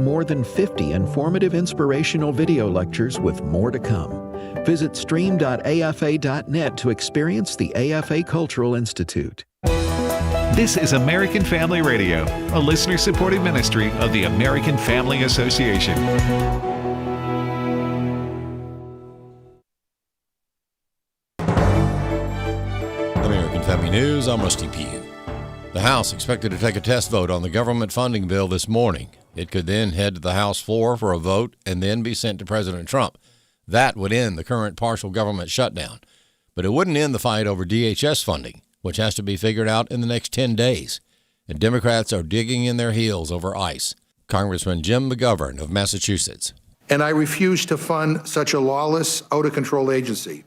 more than 50 informative inspirational video lectures with more to come. Visit stream.afa.net to experience the AFA Cultural Institute. This is American Family Radio, a listener-supported ministry of the American Family Association. American Family News, I'm Rusty Pugh. The House expected to take a test vote on the government funding bill this morning. It could then head to the House floor for a vote and then be sent to President Trump. That would end the current partial government shutdown. But it wouldn't end the fight over DHS funding, which has to be figured out in the next 10 days. And Democrats are digging in their heels over ICE. Congressman Jim McGovern of Massachusetts. And I refuse to fund such a lawless, out-of-control agency.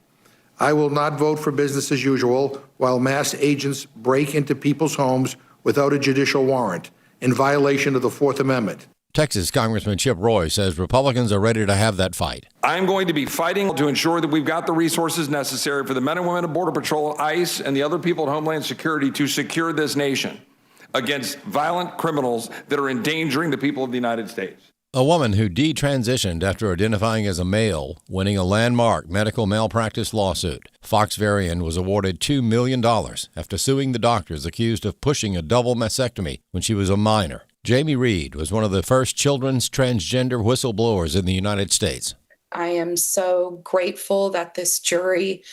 I will not vote for business as usual while mass agents break into people's homes without a judicial warrant in violation of the Fourth Amendment. Texas Congressman Chip Roy says Republicans are ready to have that fight. I'm going to be fighting to ensure that we've got the resources necessary for the men and women of Border Patrol, ICE, and the other people at Homeland Security to secure this nation against violent criminals that are endangering the people of the United States. A woman who detransitioned after identifying as a male, winning a landmark medical malpractice lawsuit. Fox Varian was awarded $2 million after suing the doctors accused of pushing a double mastectomy when she was a minor. Jamie Reed was one of the first children's transgender whistleblowers in the United States. I am so grateful that this jury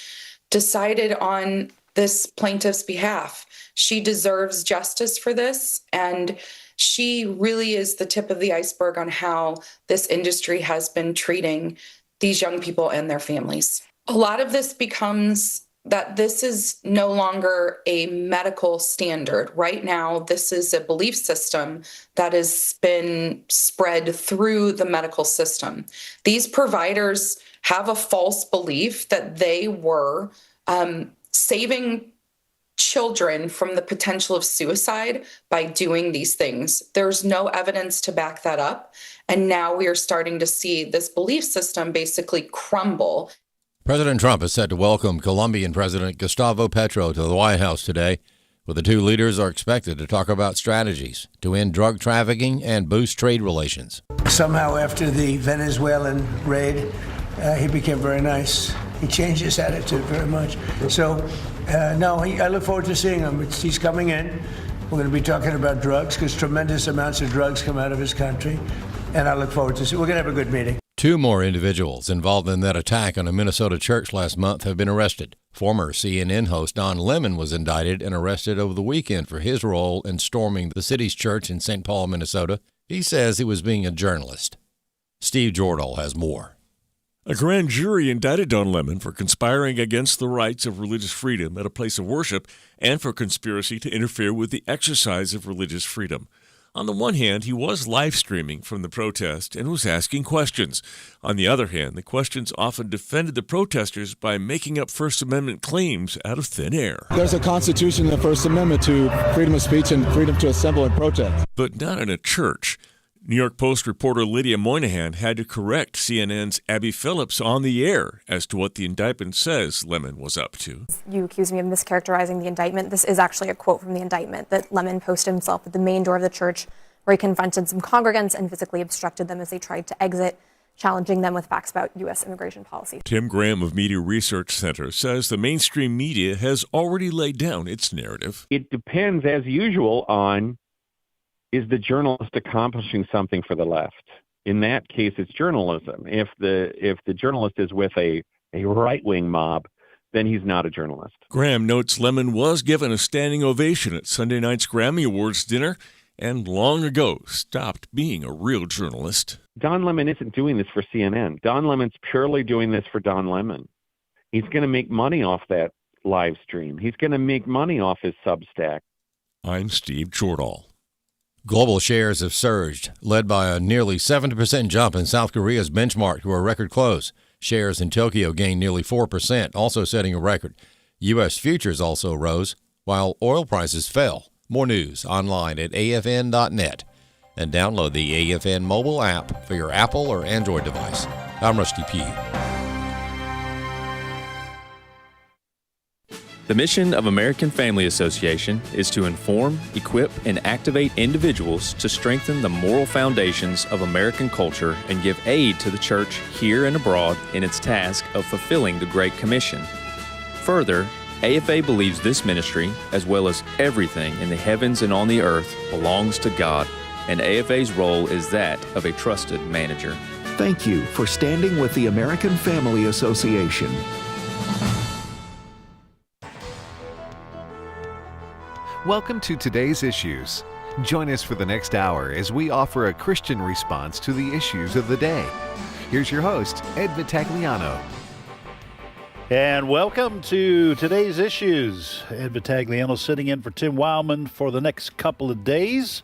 decided on this plaintiff's behalf. She deserves justice for this, and she really is the tip of the iceberg on how this industry has been treating these young people and their families. A lot of this becomes that this is no longer a medical standard. Right now, this is a belief system that has been spread through the medical system. These providers have a false belief that they were saving children from the potential of suicide by doing these things. There's no evidence to back that up. And now we are starting to see this belief system basically crumble. President Trump is set to welcome Colombian President Gustavo Petro to the White House today, where the two leaders are expected to talk about strategies to end drug trafficking and boost trade relations. Somehow after the Venezuelan raid, he became very nice. He changed his attitude very much. So, I look forward to seeing him. He's coming in. We're going to be talking about drugs because tremendous amounts of drugs come out of his country. And I look forward to seeing. We're going to have a good meeting. Two more individuals involved in that attack on a Minnesota church last month have been arrested. Former CNN host Don Lemon was indicted and arrested over the weekend for his role in storming the city's church in St. Paul, Minnesota. He says he was being a journalist. Steve Jordahl has more. A grand jury indicted Don Lemon for conspiring against the rights of religious freedom at a place of worship and for conspiracy to interfere with the exercise of religious freedom. On the one hand, he was live streaming from the protest and was asking questions. On the other hand, the questions often defended the protesters by making up First Amendment claims out of thin air. There's a Constitution in the First Amendment to freedom of speech and freedom to assemble and protest. But not in a church. New York Post reporter Lydia Moynihan had to correct CNN's Abby Phillips on the air as to what the indictment says Lemon was up to. You accuse me of mischaracterizing the indictment. This is actually a quote from the indictment that Lemon posted himself at the main door of the church where he confronted some congregants and physically obstructed them as they tried to exit, challenging them with facts about U.S. immigration policy. Tim Graham of Media Research Center says the mainstream media has already laid down its narrative. It depends, as usual, on is the journalist accomplishing something for the left? In that case, it's journalism. If the journalist is with a right-wing mob, then he's not a journalist. Graham notes Lemon was given a standing ovation at Sunday night's Grammy Awards dinner and long ago stopped being a real journalist. Don Lemon isn't doing this for CNN. Don Lemon's purely doing this for Don Lemon. He's going to make money off that live stream. He's going to make money off his Substack. I'm Steve Jordahl. Global shares have surged, led by a nearly 70% jump in South Korea's benchmark to a record close. Shares in Tokyo gained nearly 4%, also setting a record. U.S. futures also rose, while oil prices fell. More news online at afn.net. And download the AFN mobile app for your Apple or Android device. I'm Rusty Pugh. The mission of American Family Association is to inform, equip, and activate individuals to strengthen the moral foundations of American culture and give aid to the church here and abroad in its task of fulfilling the Great Commission. Further, AFA believes this ministry, as well as everything in the heavens and on the earth, belongs to God, and AFA's role is that of a trusted manager. Thank you for standing with the American Family Association. Welcome to Today's Issues. Join us for the next hour as we offer a Christian response to the issues of the day. Here's your host, Ed Vitagliano. And welcome to Today's Issues. Ed Vitagliano sitting in for Tim Wildmon for the next couple of days.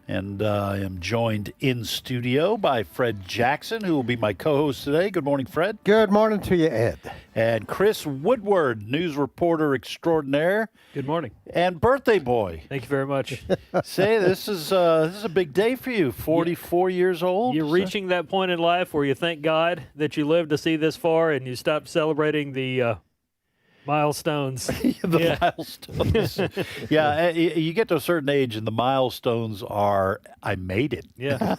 And I am joined in studio by Fred Jackson, who will be my co-host today. Good morning, Fred. Good morning to you, Ed. And Chris Woodward, news reporter extraordinaire. Good morning. And birthday boy. Thank you very much. Say, this is a big day for you, 44 years old. You're reaching that point in life where you thank God that you lived to see this far and you stopped celebrating the milestones. Milestones. Yeah, you get to a certain age and the milestones are, I made it. Yeah.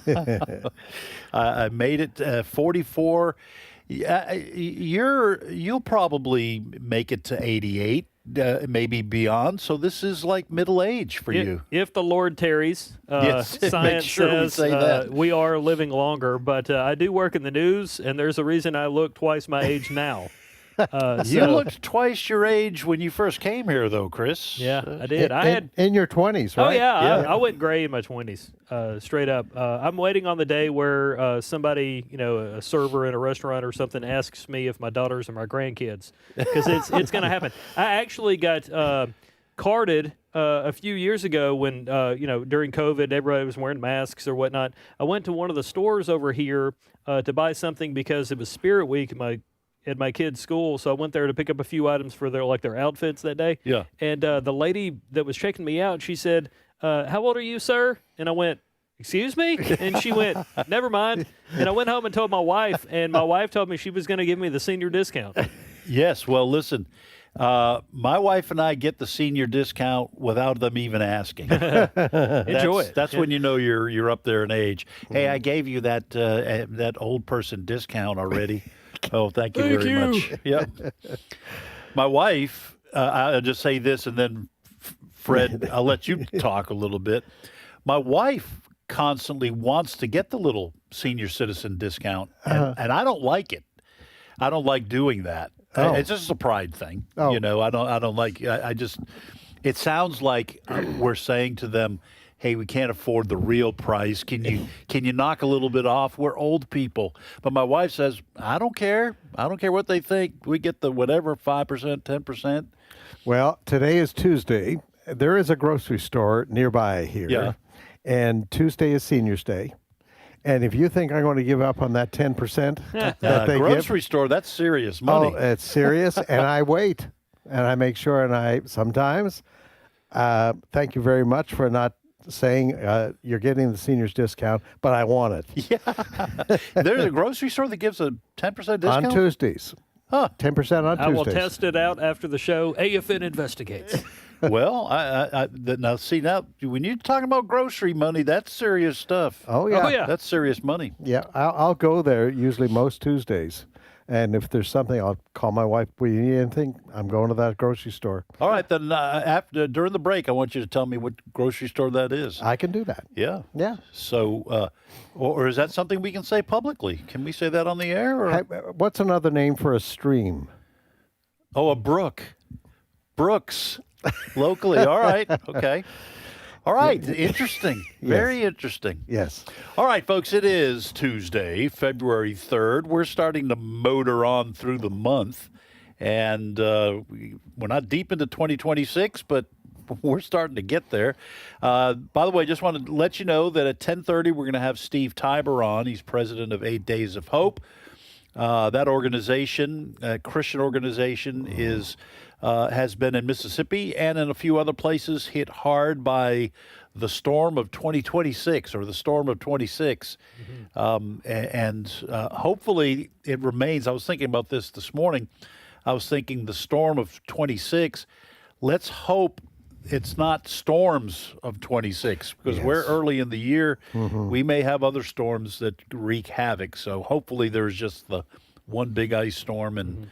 I made it 44. You'll probably make it to 88, maybe beyond. So this is like middle age for you. If the Lord tarries, yes, science says we are living longer. But I do work in the news, and there's a reason I look twice my age now. You looked twice your age when you first came here, though, Chris. Yeah, I did. In your 20s, right? Oh, yeah. I went gray in my 20s, straight up. I'm waiting on the day where somebody, a server in a restaurant or something, asks me if my daughters are my grandkids, because it's going to happen. I actually got carded a few years ago when, during COVID, everybody was wearing masks or whatnot. I went to one of the stores over here to buy something because it was Spirit Week at my kids' school, so I went there to pick up a few items for their outfits that day. Yeah. And the lady that was checking me out, she said, "How old are you, sir?" And I went, "Excuse me?" And she went, "Never mind." And I went home and told my wife, and my wife told me she was going to give me the senior discount. Yes. Well, listen, my wife and I get the senior discount without them even asking. Enjoy it. That's when you know you're up there in age. Hey, I gave you that old person discount already. Oh, thank you very much. Yep. My wife, I'll just say this, and then Fred, I'll let you talk a little bit. My wife constantly wants to get the little senior citizen discount, and I don't like it. I don't like doing that. It's just a pride thing. I don't like. It sounds like we're saying to them, "Hey, we can't afford the real price. Can you knock a little bit off? We're old people." But my wife says, "I don't care. I don't care what they think. We get the whatever, 5%, 10%. Well, today is Tuesday. There is a grocery store nearby here. Yeah. And Tuesday is Seniors Day. And if you think I'm going to give up on that 10% that they grocery store, that's serious money. Oh, it's serious. And I wait. And I make sure, and I sometimes, thank you very much for not saying you're getting the seniors discount, but I want it. Yeah. There's a grocery store that gives a 10% discount? On Tuesdays. Huh. 10% on Tuesdays. I will test it out after the show. AFN investigates. Well, now, when you're talking about grocery money, that's serious stuff. Oh, yeah. Oh, yeah. That's serious money. Yeah, I'll go there usually most Tuesdays. And if there's something, I'll call my wife. "Will you need anything?" I'm going to that grocery store. All right, then during the break, I want you to tell me what grocery store that is. I can do that. Yeah. Yeah. So, or is that something we can say publicly? Can we say that on the air? Or? Hey, what's another name for a stream? Oh, a brook. Brooks. Locally. All right. Okay. All right. Interesting. Very interesting. Yes. All right, folks. It is Tuesday, February 3rd. We're starting to motor on through the month. And we're not deep into 2026, but we're starting to get there. By the way, just wanted to let you know that at 10:30, we're going to have Steve Tybor on. He's president of 8 Days of Hope. That organization, Christian organization, has been in Mississippi and in a few other places hit hard by the storm of 2026 or the storm of 26. Mm-hmm. And hopefully it remains. I was thinking about this morning. I was thinking the storm of 26. Let's hope it's not storms of 26 because we're early in the year. We may have other storms that wreak havoc. So hopefully there's just the one big ice storm and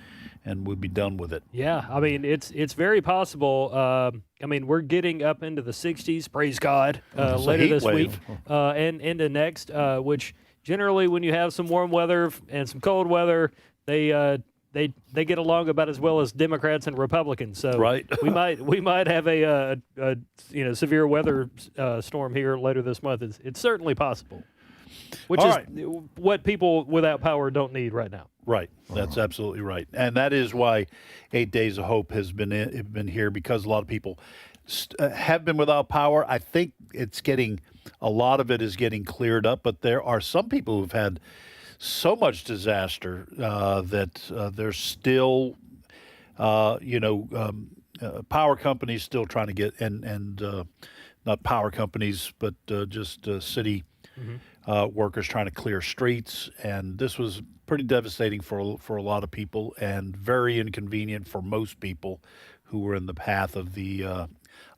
we'll be done with it. Yeah, I mean, it's very possible. I mean, we're getting up into the 60s, praise God, later this week and into next, which generally when you have some warm weather and some cold weather, they get along about as well as Democrats and Republicans. So we might have a severe weather storm here later this month. It's certainly possible, which is what people without power don't need right now. Right, that's absolutely right, and that is why 8 Days of Hope has been here, because a lot of people have been without power. I think a lot of it is getting cleared up, but there are some people who've had so much disaster that there's still, power companies still trying to get, and not power companies, but just city workers trying to clear streets. And this was pretty devastating for a lot of people and very inconvenient for most people who were in the path of the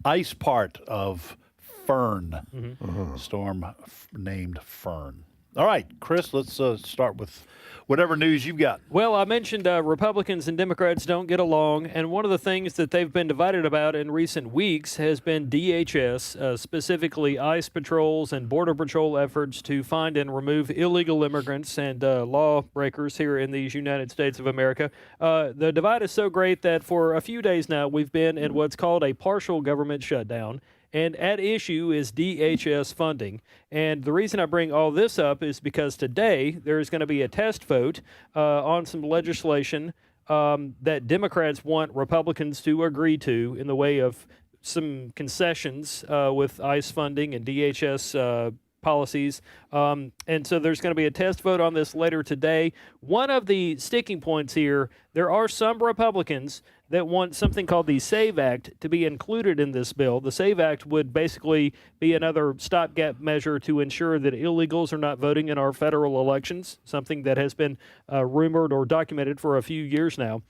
ice part of Fern, storm named Fern. All right, Chris, let's start with whatever news you've got. Well, I mentioned Republicans and Democrats don't get along, and one of the things that they've been divided about in recent weeks has been DHS, specifically ICE patrols and Border Patrol efforts to find and remove illegal immigrants and lawbreakers here in these United States of America. The divide is so great that for a few days now, we've been in what's called a partial government shutdown. And at issue is DHS funding. And the reason I bring all this up is because today there's going to be a test vote on some legislation that Democrats want Republicans to agree to in the way of some concessions with ICE funding and DHS policies. And so there's going to be a test vote on this later today. One of the sticking points here, there are some Republicans that want something called the SAVE Act to be included in this bill. The SAVE Act would basically be another stopgap measure to ensure that illegals are not voting in our federal elections, something that has been rumored or documented for a few years now.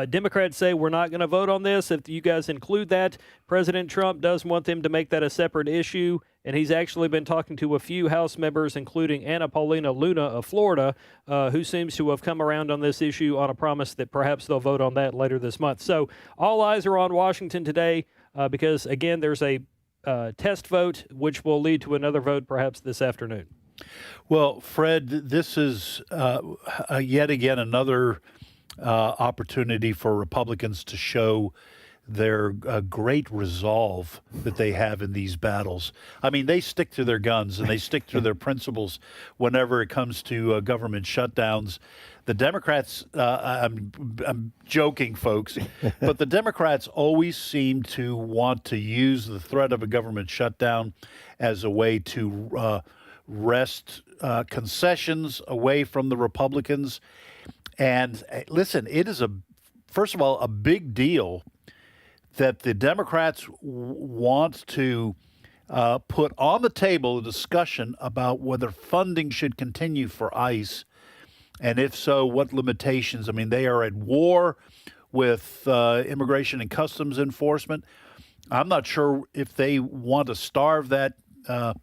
Democrats say we're not going to vote on this if you guys include that. President Trump does want them to make that a separate issue, and he's actually been talking to a few House members, including Anna Paulina Luna of Florida, who seems to have come around on this issue on a promise that perhaps they'll vote on that later this month. So all eyes are on Washington today because, again, there's a test vote, which will lead to another vote perhaps this afternoon. Well, Fred, this is yet again another opportunity for Republicans to show their great resolve that they have in these battles. I mean, they stick to their guns and they stick to their principles whenever it comes to government shutdowns. The Democrats, I'm joking, folks, but the Democrats always seem to want to use the threat of a government shutdown as a way to wrest concessions away from the Republicans. And listen, it is first of all, a big deal that the Democrats want to put on the table a discussion about whether funding should continue for ICE, and if so, what limitations. I mean, they are at war with Immigration and Customs Enforcement. I'm not sure if they want to starve that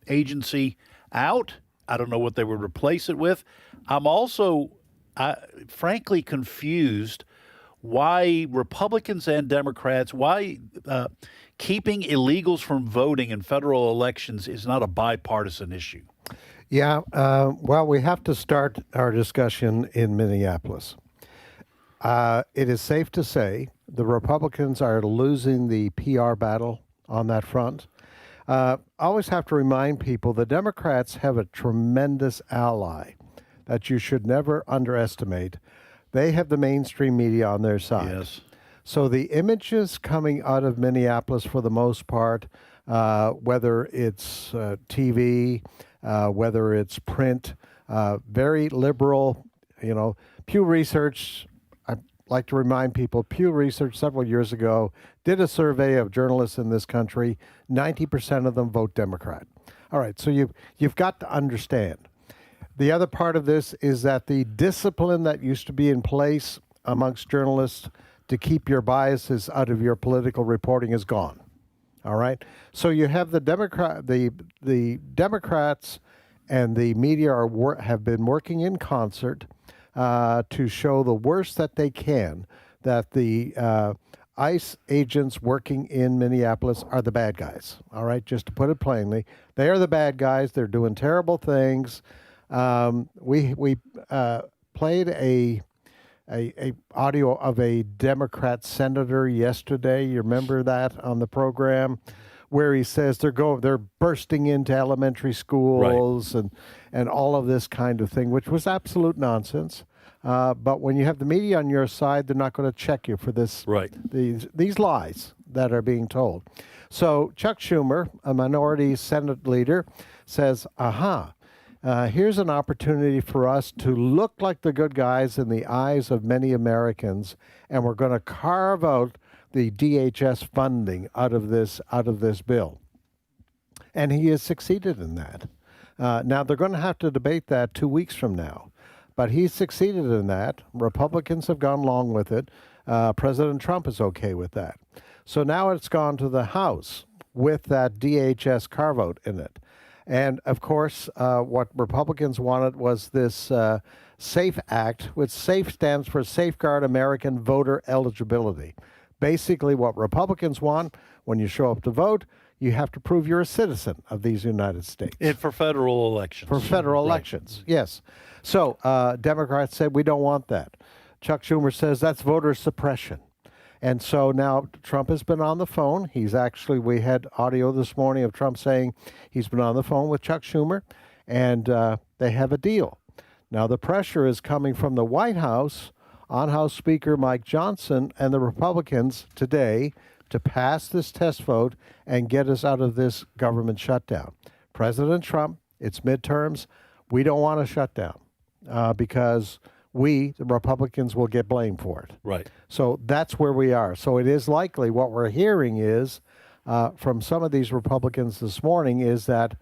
agency out. I don't know what they would replace it with. I'm also frankly confused why Republicans and Democrats, why keeping illegals from voting in federal elections is not a bipartisan issue. Yeah, well, we have to start our discussion in Minneapolis. It is safe to say the Republicans are losing the PR battle on that front. I always have to remind people the Democrats have a tremendous ally that you should never underestimate. They have the mainstream media on their side. Yes. So the images coming out of Minneapolis, for the most part, whether it's TV, whether it's print, very liberal, Pew Research, I'd like to remind people, Pew Research several years ago did a survey of journalists in this country. 90% of them vote Democrat. All right, so you've got to understand. The other part of this is that the discipline that used to be in place amongst journalists to keep your biases out of your political reporting is gone. All right. So you have the Democrats and the media have been working in concert to show the worst that they can, that the ICE agents working in Minneapolis are the bad guys. All right, just to put it plainly, they are the bad guys. They're doing terrible things. We played a audio of a Democrat senator yesterday. You remember that on the program, where he says they're bursting into elementary schools and all of this kind of thing, which was absolute nonsense. But when you have the media on your side, they're not going to check you for this. These lies that are being told. So Chuck Schumer, a minority Senate leader, says, here's an opportunity for us to look like the good guys in the eyes of many Americans, and we're going to carve out the DHS funding out of this bill. And he has succeeded in that. Now, they're going to have to debate that 2 weeks from now. But he's succeeded in that. Republicans have gone along with it. President Trump is okay with that. So now it's gone to the House with that DHS carve-out in it. And, of course, what Republicans wanted was this SAFE Act, which SAFE stands for Safeguard American Voter Eligibility. Basically, what Republicans want, when you show up to vote, you have to prove you're a citizen of these United States. And for federal elections. For federal elections, yes. So Democrats said, we don't want that. Chuck Schumer says that's voter suppression. And so now Trump has been on the phone. We had audio this morning of Trump saying he's been on the phone with Chuck Schumer, and they have a deal. Now the pressure is coming from the White House on House Speaker Mike Johnson and the Republicans today to pass this test vote and get us out of this government shutdown. President Trump, it's midterms. We don't want a shutdown because we, the Republicans, will get blamed for it. Right. So that's where we are. So it is likely what we're hearing is from some of these Republicans this morning is that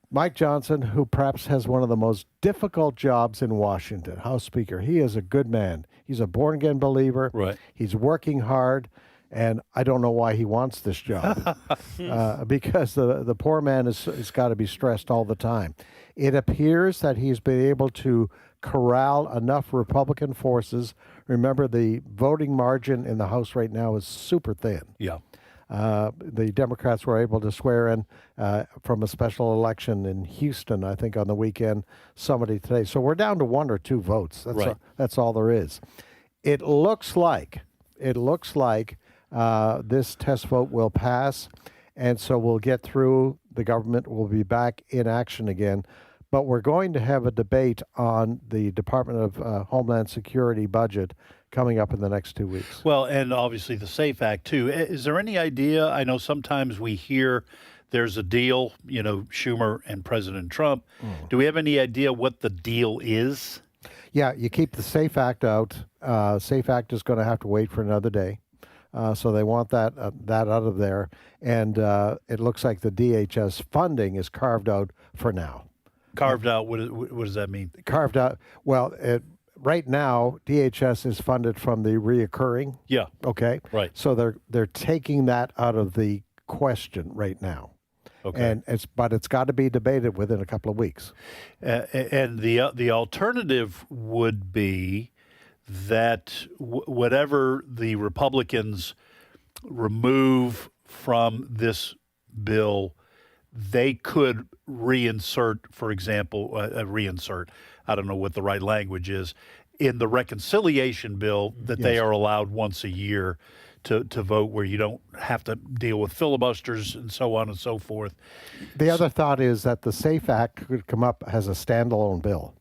Mike Johnson, who perhaps has one of the most difficult jobs in Washington, House Speaker, he is a good man. He's a born-again believer. Right. He's working hard. And I don't know why he wants this job, because the poor man has got to be stressed all the time. It appears that he's been able to corral enough Republican forces. Remember, the voting margin in the House right now is super thin. Yeah. The Democrats were able to swear in from a special election in Houston, I think, on the weekend, somebody today. So we're down to 1 or 2 votes. That's all there is. It looks like this test vote will pass, and so we'll get through. The government will be back in action again. But we're going to have a debate on the Department of Homeland Security budget coming up in the next 2 weeks. Well, and obviously the SAFE Act, too. Is there any idea? I know sometimes we hear there's a deal, Schumer and President Trump. Do we have any idea what the deal is? Yeah, you keep the SAFE Act out. SAFE Act is going to have to wait for another day. So they want that out of there. And it looks like the DHS funding is carved out for now. Carved out, what does that mean? Carved out, well, right now, DHS is funded from the reoccurring. Yeah. Okay. Right. So they're taking that out of the question right now. Okay. And it's got to be debated within a couple of weeks. And the alternative would be that whatever the Republicans remove from this bill, they could reinsert, for example, I don't know what the right language is, in the reconciliation bill that they are allowed once a year to vote, where you don't have to deal with filibusters and so on and so forth. The other thought is that the SAFE Act could come up as a standalone bill.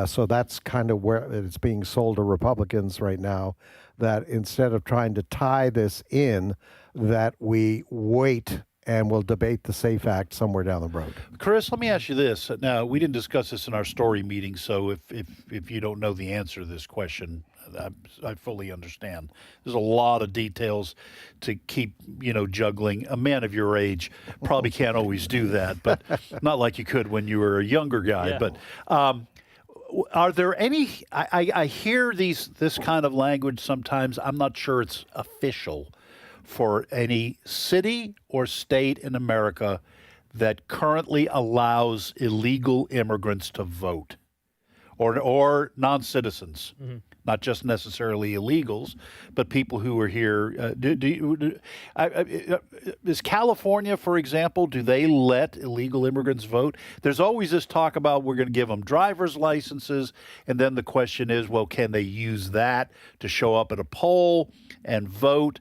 So that's kind of where it's being sold to Republicans right now, that instead of trying to tie this in, that we wait and we'll debate the SAFE Act somewhere down the road. Chris, let me ask you this. Now, we didn't discuss this in our story meeting, so if you don't know the answer to this question, I fully understand. There's a lot of details to keep, juggling. A man of your age probably can't always do that, but not like you could when you were a younger guy. Yeah. But Are there any? I hear this kind of language sometimes. I'm not sure it's official for any city or state in America that currently allows illegal immigrants to vote, or non-citizens, not just necessarily illegals, but people who are here. Is California, for example, do they let illegal immigrants vote? There's always this talk about we're going to give them driver's licenses, and then the question is, well, can they use that to show up at a poll and vote?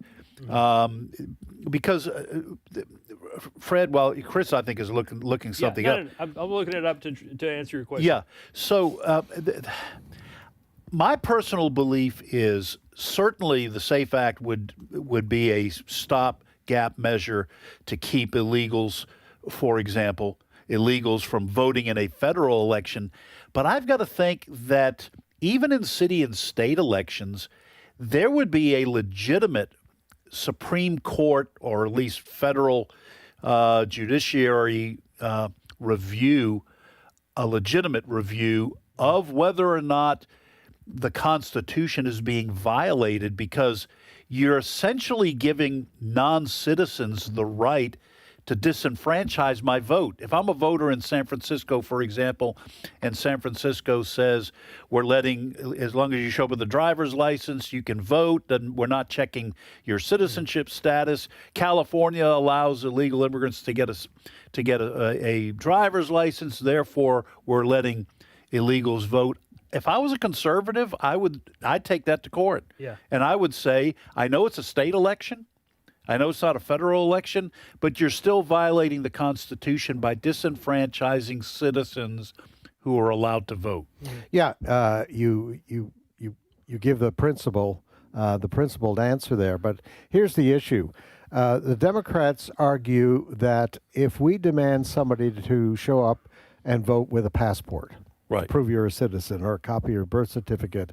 Because Fred, well, Chris, I think is looking something up. I'm looking it up to answer your question. Yeah. So my personal belief is certainly the SAFE Act would be a stopgap measure to keep illegals, for example, from voting in a federal election. But I've got to think that even in city and state elections, there would be a legitimate Supreme Court, or at least federal judiciary review, a legitimate review of whether or not the Constitution is being violated, because you're essentially giving non-citizens the right to disenfranchise my vote. If I'm a voter in San Francisco, for example, and San Francisco says we're letting, as long as you show up with a driver's license, you can vote, then we're not checking your citizenship status. California allows illegal immigrants to get a driver's license, therefore we're letting illegals vote. If I was a conservative, I'd take that to court. Yeah. And I would say, I know it's a state election, I know it's not a federal election, but you're still violating the Constitution by disenfranchising citizens who are allowed to vote. Yeah, you give the principled answer there, but here's the issue. The Democrats argue that if we demand somebody to show up and vote with a passport, right, prove you're a citizen, or a copy of your birth certificate.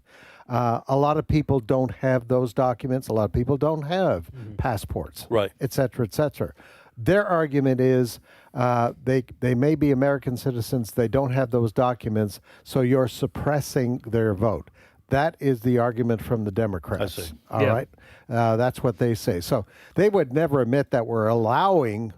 A lot of people don't have those documents. A lot of people don't have passports, right, et cetera, et cetera. Their argument is they may be American citizens. They don't have those documents, so you're suppressing their vote. That is the argument from the Democrats. I see. All right? That's what they say. So they would never admit that we're allowing.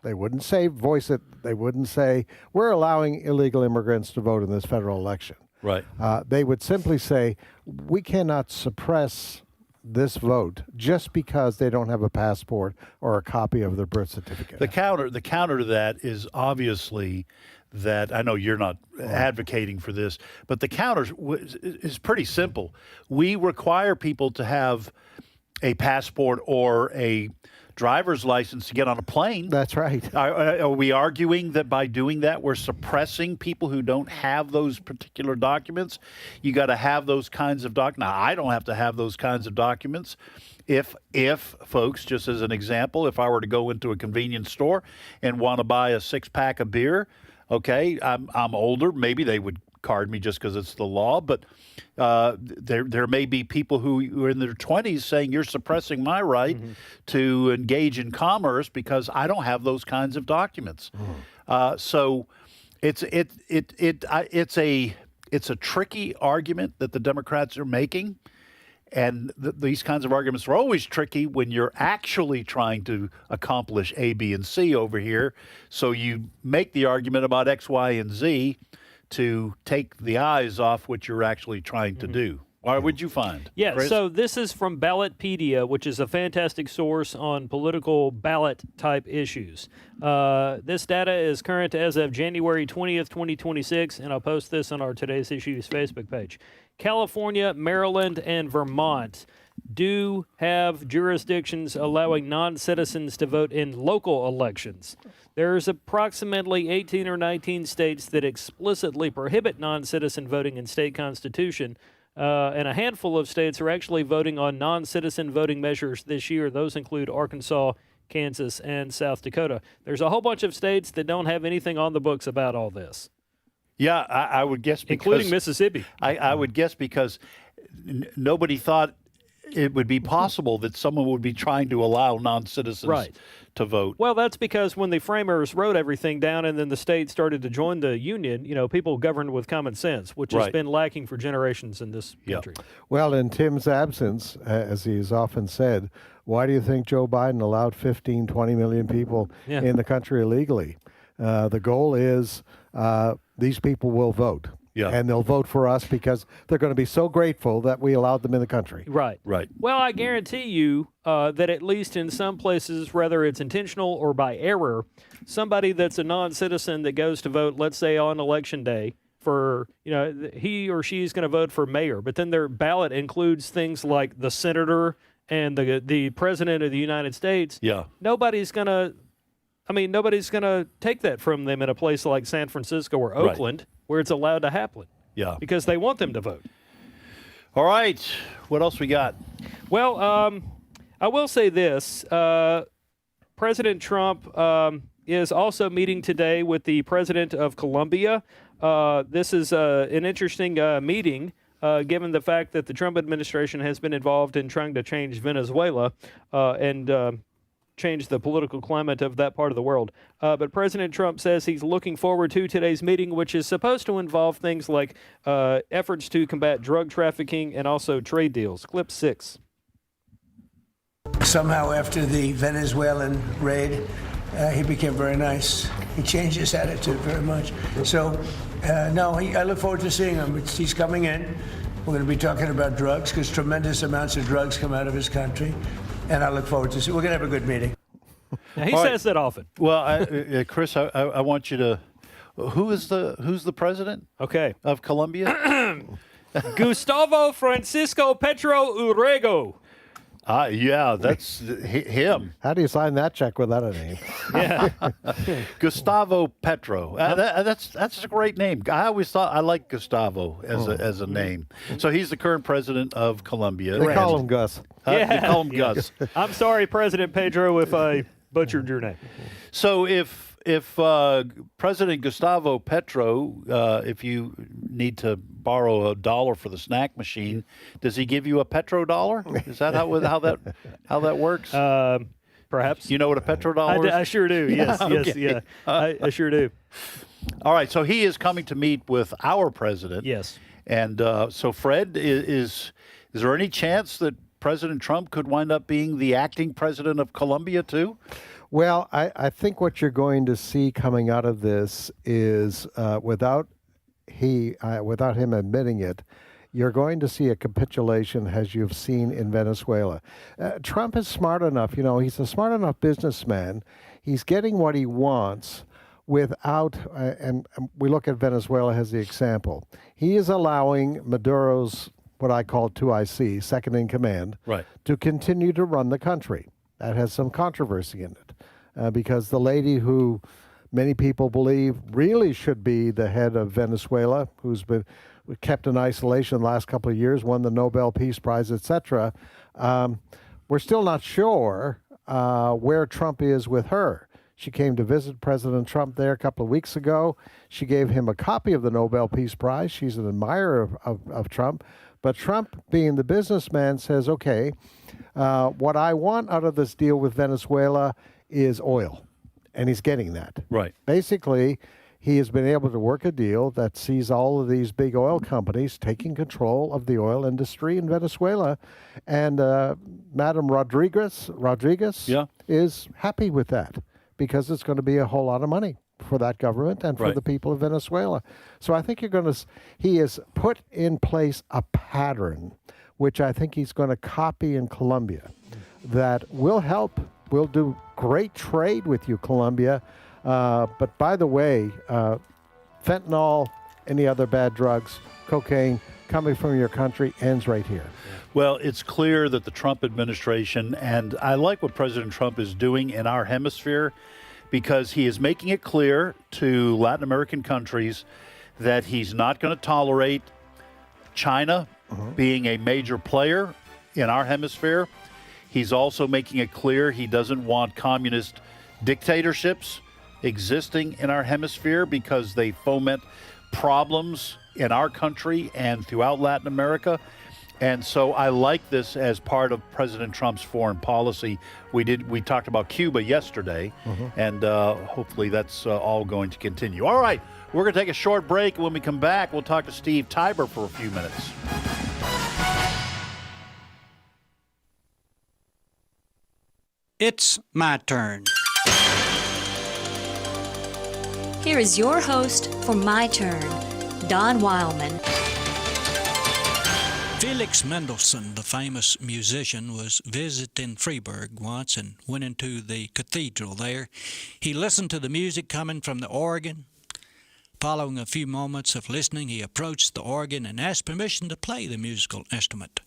They wouldn't say voice it. They wouldn't say we're allowing illegal immigrants to vote in this federal election. Right. They would simply say we cannot suppress this vote just because they don't have a passport or a copy of their birth certificate. The counter to that is obviously that, I know you're not advocating for this, but the counter is pretty simple. We require people to have a passport or a driver's license to get on a plane. That's right. Are we arguing that by doing that we're suppressing people who don't have those particular documents? You got to have those kinds of documents. Now, I don't have to have those kinds of documents. If folks, just as an example, if I were to go into a convenience store and want to buy a 6-pack of beer, okay, I'm older, maybe they would card me just because it's the law, but there may be people who are in their 20s saying you're suppressing my right to engage in commerce because I don't have those kinds of documents. So it's a tricky argument that the Democrats are making, and these kinds of arguments are always tricky when you're actually trying to accomplish A, B, and C over here. So you make the argument about X, Y, and Z to take the eyes off what you're actually trying to do. What would you find? Yeah, Chris? So this is from Ballotpedia, which is a fantastic source on political ballot-type issues. This data is current as of January 20th, 2026, and I'll post this on our Today's Issues Facebook page. California, Maryland, and Vermont do have jurisdictions allowing non-citizens to vote in local elections. There's approximately 18 or 19 states that explicitly prohibit non-citizen voting in state constitution, and a handful of states are actually voting on non-citizen voting measures this year. Those include Arkansas, Kansas, and South Dakota. There's a whole bunch of states that don't have anything on the books about all this. Yeah, I would guess because... Including Mississippi. I would guess because nobody thought it would be possible that someone would be trying to allow non-citizens to vote. Well, that's because when the framers wrote everything down and then the state started to join the union, people governed with common sense, which has been lacking for generations in this country. Well, in Tim's absence, as he's often said, why do you think Joe Biden allowed 15, 20 million people in the country illegally? The goal is these people will vote. Yeah. And they'll vote for us because they're going to be so grateful that we allowed them in the country. Right. Well, I guarantee you that at least in some places, whether it's intentional or by error, somebody that's a non-citizen that goes to vote, let's say on election day, for, he or she's going to vote for mayor, but then their ballot includes things like the senator and the president of the United States. Yeah. Nobody's going to take that from them in a place like San Francisco or Oakland, where it's allowed to happen. Yeah. Because they want them to vote. All right. What else we got? Well, I will say this. President Trump is also meeting today with the president of Colombia. This is an interesting meeting, given the fact that the Trump administration has been involved in trying to change Venezuela and change the political climate of that part of the world. But President Trump says he's looking forward to today's meeting, which is supposed to involve things like efforts to combat drug trafficking and also trade deals. Clip 6. Somehow after the Venezuelan raid, he became very nice. He changed his attitude very much. So, I look forward to seeing him. He's coming in. We're going to be talking about drugs because tremendous amounts of drugs come out of his country. And I look forward to we're going to have a good meeting. Now, he says that often. Well, Chris, I want you to. Who's the president? Okay. Of Colombia? Gustavo Francisco Petro Urrego. Yeah, that's him. How do you sign that check without a name? Yeah. Gustavo Petro. That's a great name. I always thought I like Gustavo as a name. So he's the current president of Colombia. They call him Gus. They call him Gus. I'm sorry, President Pedro, if I butchered your name. So if President Gustavo Petro, if you need to borrow $1 for the snack machine, does he give you a petrodollar? Is that how that works? Perhaps. You know what a petrodollar is? I sure do. Yes, Okay. I sure do. All right, so he is coming to meet with our president. Yes. And so, Fred, is there any chance that President Trump could wind up being the acting president of Colombia too? Well, I think what you're going to see coming out of this is without him admitting it, you're going to see a capitulation as you've seen in Venezuela. Trump is smart enough, he's a smart enough businessman. He's getting what he wants without, and we look at Venezuela as the example. He is allowing Maduro's, what I call 2IC, second in command, to continue to run the country. That has some controversy in it because the lady who many people believe really should be the head of Venezuela, who's been kept in isolation the last couple of years, won the Nobel Peace Prize, etc. We're still not sure where Trump is with her. She came to visit President Trump there a couple of weeks ago. She gave him a copy of the Nobel Peace Prize. She's an admirer of Trump. But Trump, being the businessman, says, okay, what I want out of this deal with Venezuela is oil. And he's getting that. Right. Basically, he has been able to work a deal that sees all of these big oil companies taking control of the oil industry in Venezuela. And Madam Rodriguez is happy with that because it's going to be a whole lot of money for that government and for the people of Venezuela. So I think he has put in place a pattern, which I think he's going to copy in Colombia, that will help. We'll do great trade with you, Colombia. But by the way, fentanyl, any other bad drugs, cocaine, coming from your country ends right here. Well, it's clear that the Trump administration, and I like what President Trump is doing in our hemisphere, because he is making it clear to Latin American countries that he's not going to tolerate China being a major player in our hemisphere. He's also making it clear he doesn't want communist dictatorships existing in our hemisphere because they foment problems in our country and throughout Latin America. And so I like this as part of President Trump's foreign policy. We talked about Cuba yesterday, and hopefully that's all going to continue. All right, we're going to take a short break. When we come back, we'll talk to Steve Tybor for a few minutes. It's my turn. Here is your host for My Turn, Don Wildmon. Felix Mendelssohn, the famous musician, was visiting Freiburg once and went into the cathedral there. He listened to the music coming from the organ. Following a few moments of listening, he approached the organ and asked permission to play the musical instrument.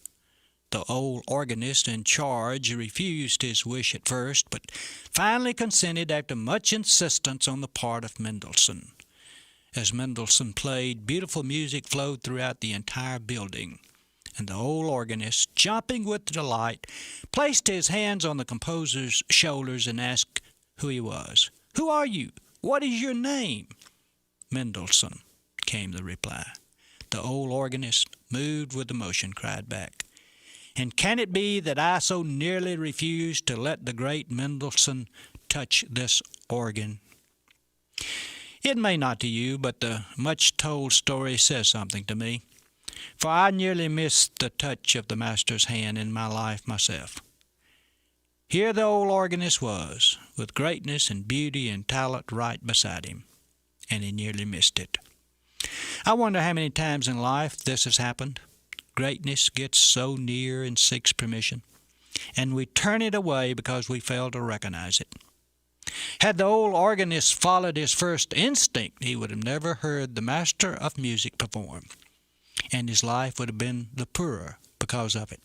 The old organist in charge refused his wish at first, but finally consented after much insistence on the part of Mendelssohn. As Mendelssohn played, beautiful music flowed throughout the entire building, and the old organist, jumping with delight, placed his hands on the composer's shoulders and asked who he was. "Who are you? What is your name?" "Mendelssohn," came the reply. The old organist, moved with emotion, cried back, "And can it be that I so nearly refused to let the great Mendelssohn touch this organ?" It may not to you, but the much-told story says something to me, for I nearly missed the touch of the Master's hand in my life myself. Here the old organist was, with greatness and beauty and talent right beside him, and he nearly missed it. I wonder how many times in life this has happened. Greatness gets so near and seeks permission, and we turn it away because we fail to recognize it. Had the old organist followed his first instinct, he would have never heard the master of music perform, and his life would have been the poorer because of it.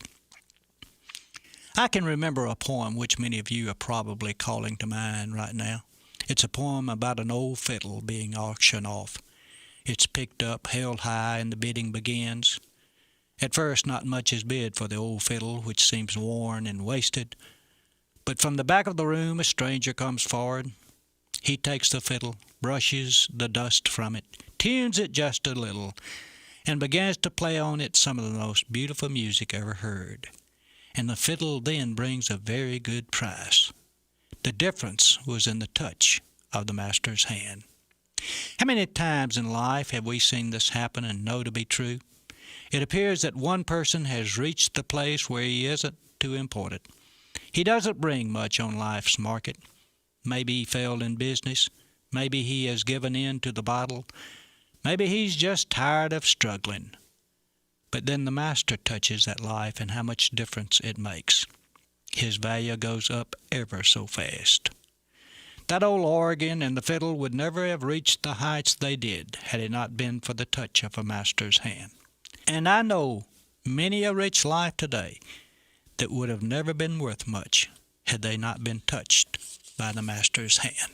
I can remember a poem which many of you are probably calling to mind right now. It's a poem about an old fiddle being auctioned off. It's picked up, held high, and the bidding begins. At first, not much is bid for the old fiddle, which seems worn and wasted. But from the back of the room, a stranger comes forward. He takes the fiddle, brushes the dust from it, tunes it just a little, and begins to play on it some of the most beautiful music ever heard. And the fiddle then brings a very good price. The difference was in the touch of the master's hand. How many times in life have we seen this happen and know to be true? It appears that one person has reached the place where he isn't too important. He doesn't bring much on life's market. Maybe he failed in business. Maybe he has given in to the bottle. Maybe he's just tired of struggling. But then the master touches that life, and how much difference it makes. His value goes up ever so fast. That old organ and the fiddle would never have reached the heights they did had it not been for the touch of a master's hand. And I know many a rich life today that would have never been worth much had they not been touched by the master's hand.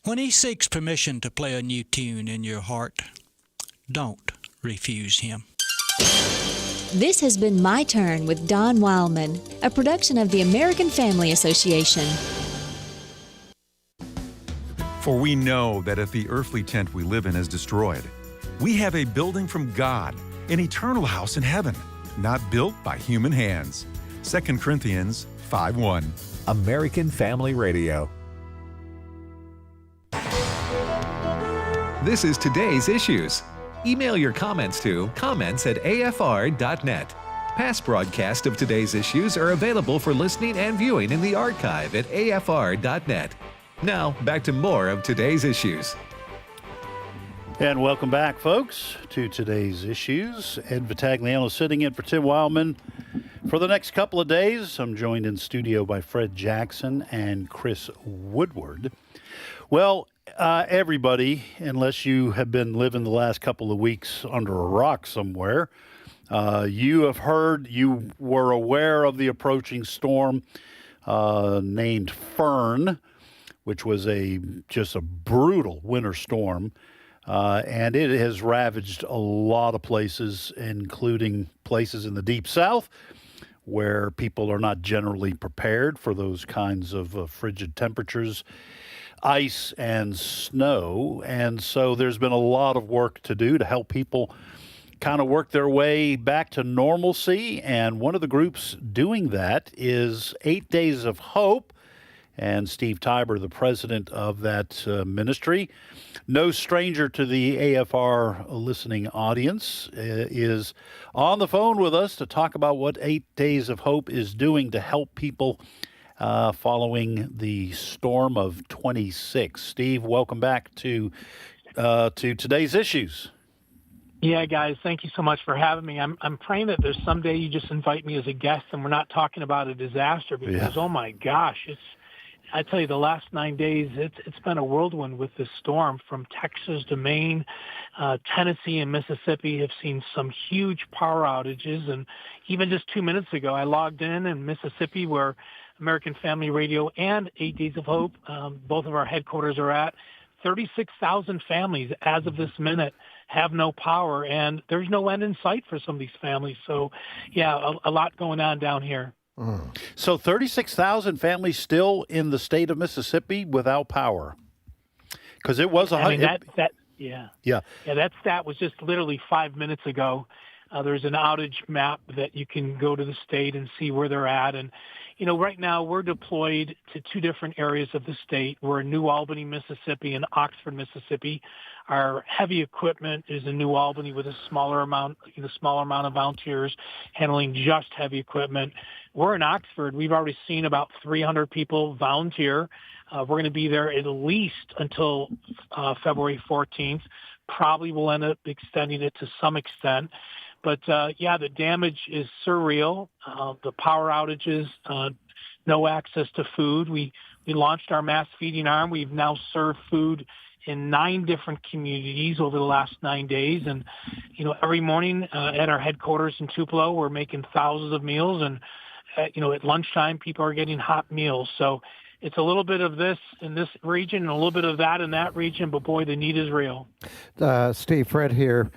When he seeks permission to play a new tune in your heart, don't refuse him. This has been My Turn with Don Wildmon, a production of the American Family Association. For we know that if the earthly tent we live in is destroyed, we have a building from God, an eternal house in heaven, not built by human hands. 2 Corinthians 5:1. American Family Radio. This is Today's Issues. Email your comments to comments@afr.net. Past broadcasts of Today's Issues are available for listening and viewing in the archive at afr.net. Now, back to more of Today's Issues. And welcome back, folks, to Today's Issues. Ed Vitagliano sitting in for Tim Wildman. For the next couple of days, I'm joined in studio by Fred Jackson and Chris Woodward. Well, everybody, unless you have been living the last couple of weeks under a rock somewhere, you have heard, you were aware of the approaching storm named Fern, which was just a brutal winter storm. And it has ravaged a lot of places, including places in the Deep South, where people are not generally prepared for those kinds of frigid temperatures, ice and snow. And so there's been a lot of work to do to help people kind of work their way back to normalcy. And one of the groups doing that is 8 Days of Hope. And Steve Tybor, the president of that ministry, no stranger to the AFR listening audience, is on the phone with us to talk about what 8 Days of Hope is doing to help people following the storm of 26. Steve, welcome back to today's issues. Yeah, guys, thank you so much for having me. I'm praying that there's someday you just invite me as a guest and we're not talking about a disaster because, oh my gosh, I tell you, the last 9 days, it's been a whirlwind with this storm from Texas to Maine. Tennessee and Mississippi have seen some huge power outages. And even just 2 minutes ago, I logged in Mississippi where American Family Radio and 8 Days of Hope, both of our headquarters are at. 36,000 families as of this minute have no power, and there's no end in sight for some of these families. So, yeah, a lot going on down here. So 36,000 families still in the state of Mississippi without power, because it was that stat was just literally 5 minutes ago. There's an outage map that you can go to the state and see where they're at. And, you know, right now we're deployed to two different areas of the state. We're in New Albany, Mississippi, and Oxford, Mississippi. Our heavy equipment is in New Albany with a smaller amount of volunteers handling just heavy equipment. We're in Oxford. We've already seen about 300 people volunteer. We're going to be there at least until February 14th. Probably will end up extending it to some extent. But, the damage is surreal. The power outages, no access to food. We launched our mass feeding arm. We've now served food in 9 different communities over the last 9 days. And, you know, every morning at our headquarters in Tupelo, we're making thousands of meals. And, at lunchtime, people are getting hot meals. So it's a little bit of this in this region and a little bit of that in that region. But, boy, the need is real. Steve, Fred here.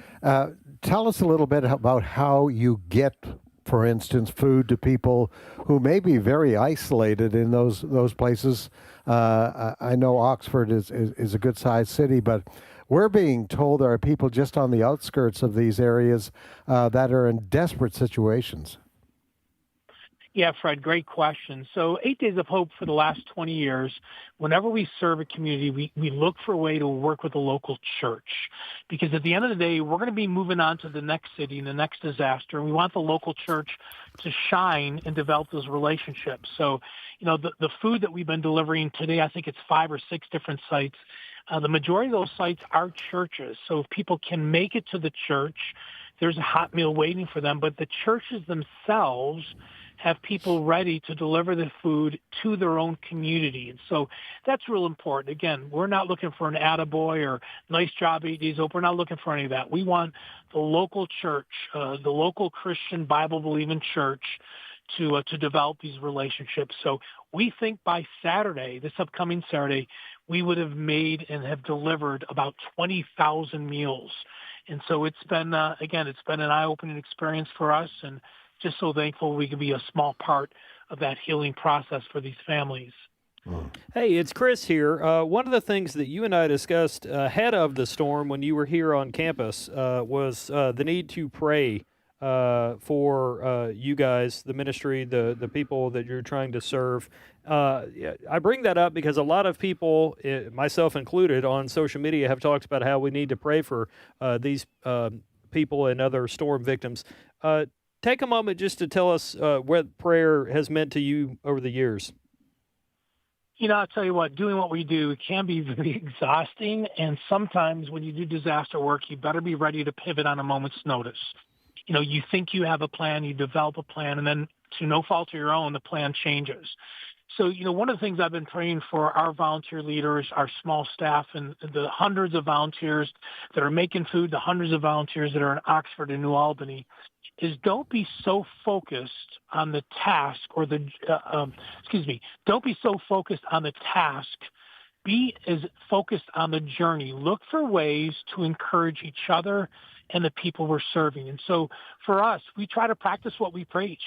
Tell us a little bit about how you get, for instance, food to people who may be very isolated in those places. I know Oxford is a good-sized city, but we're being told there are people just on the outskirts of these areas that are in desperate situations. Yeah, Fred, great question. So 8 Days of Hope for the last 20 years, whenever we serve a community, we look for a way to work with the local church. Because at the end of the day, we're going to be moving on to the next city and the next disaster. And we want the local church to shine and develop those relationships. So, the food that we've been delivering today, I think it's 5 or 6 different sites. The majority of those sites are churches. So if people can make it to the church, there's a hot meal waiting for them. But the churches themselves have people ready to deliver the food to their own community. And so that's real important. Again, we're not looking for an attaboy or nice job 8 days open. We're not looking for any of that. We want the local church, the local Christian Bible-believing church to develop these relationships. So we think by Saturday, this upcoming Saturday, we would have made and have delivered about 20,000 meals. And so it's been, it's been an eye-opening experience for us, and just so thankful we can be a small part of that healing process for these families. Hey, it's Chris here. One of the things that you and I discussed ahead of the storm when you were here on campus was the need to pray for you guys, the ministry, the people that you're trying to serve. I bring that up because a lot of people, myself included, on social media have talked about how we need to pray for these people and other storm victims. Take a moment just to tell us what prayer has meant to you over the years. I'll tell you what, doing what we do can be very exhausting. And sometimes when you do disaster work, you better be ready to pivot on a moment's notice. You think you have a plan, you develop a plan, and then to no fault of your own, the plan changes. So, one of the things I've been praying for our volunteer leaders, our small staff, and the hundreds of volunteers that are making food, the hundreds of volunteers that are in Oxford and New Albany, is don't be so focused on the task don't be so focused on the task. Be as focused on the journey. Look for ways to encourage each other and the people we're serving. And so for us, we try to practice what we preach.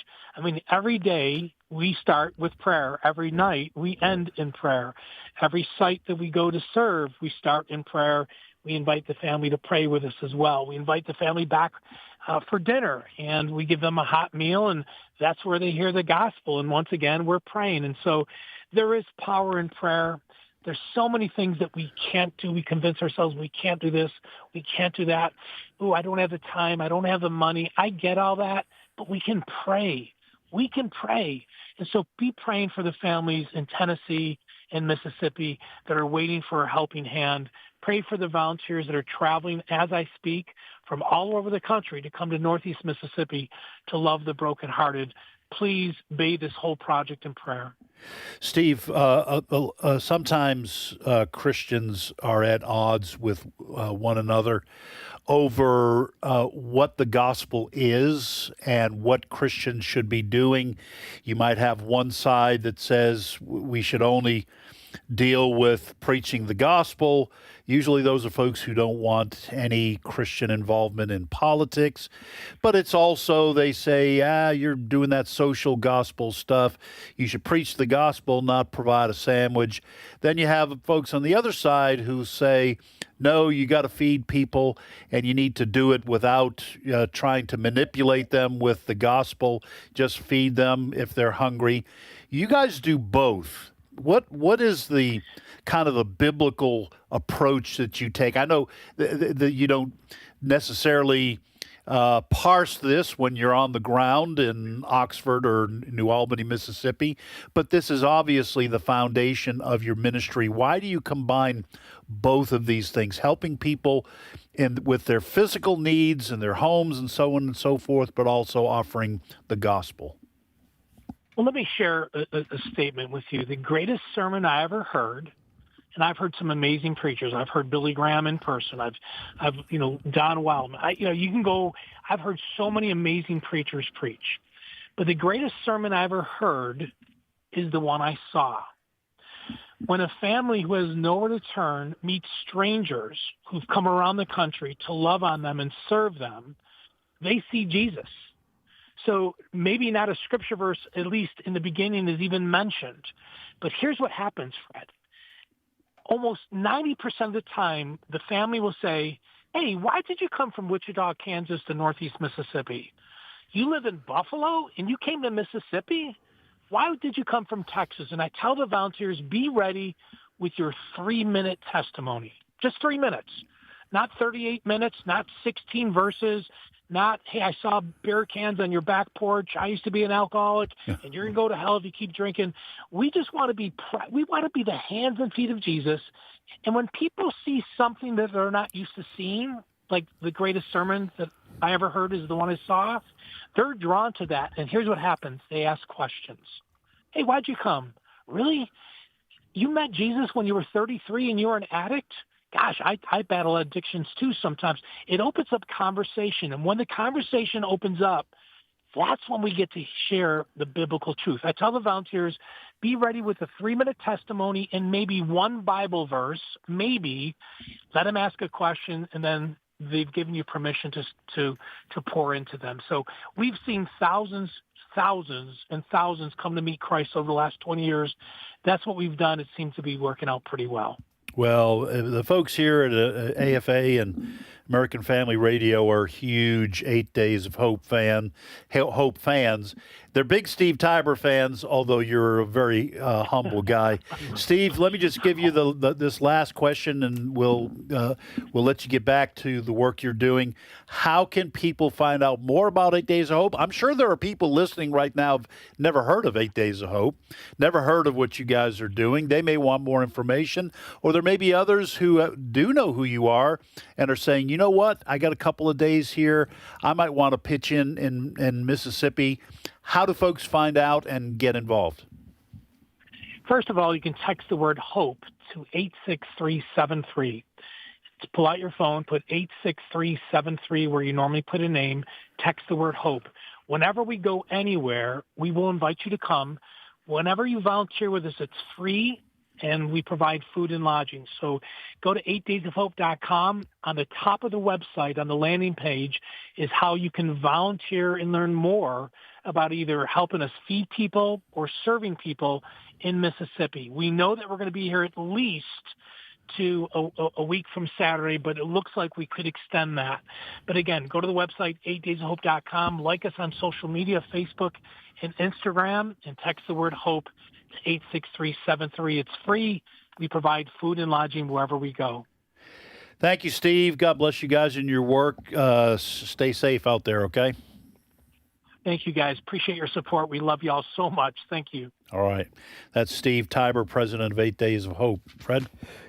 Every day we start with prayer. Every night we end in prayer. Every site that we go to serve, we start in prayer. We invite the family to pray with us as well. We invite the family back for dinner, and we give them a hot meal, and that's where they hear the gospel. And once again, we're praying. And so there is power in prayer. There's so many things that we can't do. We convince ourselves we can't do this, we can't do that. Oh, I don't have the time, I don't have the money. I get all that, but we can pray. We can pray. And so be praying for the families in Tennessee and Mississippi that are waiting for a helping hand. Pray for the volunteers that are traveling as I speak from all over the country to come to Northeast Mississippi to love the brokenhearted. Please bathe this whole project in prayer. Steve, sometimes Christians are at odds with one another over what the gospel is and what Christians should be doing. You might have one side that says we should only deal with preaching the gospel. Usually those are folks who don't want any Christian involvement in politics. But it's also, they say, you're doing that social gospel stuff. You should preach the gospel, not provide a sandwich. Then you have folks on the other side who say, no, you got to feed people, and you need to do it without trying to manipulate them with the gospel. Just feed them if they're hungry. You guys do both. What is the kind of the biblical approach that you take? I know that you don't necessarily parse this when you're on the ground in Oxford or New Albany, Mississippi, but this is obviously the foundation of your ministry. Why do you combine both of these things, helping people with their physical needs and their homes and so on and so forth, but also offering the gospel? Well, let me share a statement with you. The greatest sermon I ever heard, and I've heard some amazing preachers. I've heard Billy Graham in person. I've Don Wildmon. You can go. I've heard so many amazing preachers preach, but the greatest sermon I ever heard is the one I saw. When a family who has nowhere to turn meets strangers who've come around the country to love on them and serve them, they see Jesus. So maybe not a scripture verse, at least in the beginning, is even mentioned. But here's what happens, Fred. Almost 90% of the time, the family will say, hey, why did you come from Wichita, Kansas to Northeast Mississippi? You live in Buffalo and you came to Mississippi? Why did you come from Texas? And I tell the volunteers, be ready with your 3-minute testimony. Just 3 minutes. Not 38 minutes, not 16 verses, not, hey, I saw beer cans on your back porch. I used to be an alcoholic, and you're going to go to hell if you keep drinking. We just want to be the hands and feet of Jesus. And when people see something that they're not used to seeing, like the greatest sermon that I ever heard is the one I saw, they're drawn to that. And here's what happens. They ask questions. Hey, why'd you come? Really? You met Jesus when you were 33 and you were an addict? Gosh, I battle addictions too sometimes. It opens up conversation. And when the conversation opens up, that's when we get to share the biblical truth. I tell the volunteers, be ready with a 3-minute testimony and maybe one Bible verse, maybe. Let them ask a question, and then they've given you permission to pour into them. So we've seen thousands and thousands come to meet Christ over the last 20 years. That's what we've done. It seems to be working out pretty well. Well, the folks here at AFA and American Family Radio are huge 8 Days of Hope fans. They're big Steve Tybor fans, although you're a very humble guy. Steve, let me just give you this last question, and we'll let you get back to the work you're doing. How can people find out more about 8 Days of Hope? I'm sure there are people listening right now who've never heard of 8 Days of Hope, never heard of what you guys are doing. They may want more information, or there may be others who do know who you are and are saying, you know what, I got a couple of days here. I might want to pitch in Mississippi. How do folks find out and get involved? First of all, you can text the word HOPE to 86373. Just pull out your phone, put 86373 where you normally put a name, text the word HOPE. Whenever we go anywhere, we will invite you to come. Whenever you volunteer with us, it's free, and we provide food and lodging. So go to 8daysofhope.com. On the top of the website, on the landing page, is how you can volunteer and learn more about either helping us feed people or serving people in Mississippi. We know that we're going to be here at least to a week from Saturday, but it looks like we could extend that. But again, go to the website, 8daysofhope.com, like us on social media, Facebook and Instagram, and text the word HOPE to 86373. It's free. We provide food and lodging wherever we go. Thank you, Steve. God bless you guys in your work. Stay safe out there, okay? Thank you, guys. Appreciate your support. We love you all so much. Thank you. All right. That's Steve Tybor, president of 8 Days of Hope. Fred?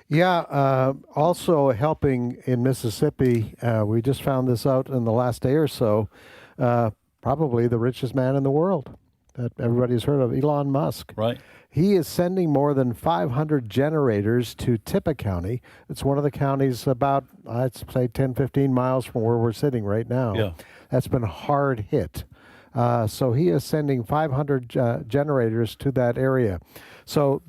Yeah, also helping in Mississippi, we just found this out in the last day or so, probably the richest man in the world that everybody's heard of, Elon Musk. Right. He is sending more than 500 generators to Tippah County. It's one of the counties about, I'd say, 10, 15 miles from where we're sitting right now. Yeah. That's been hard hit. So he is sending 500 generators to that area. So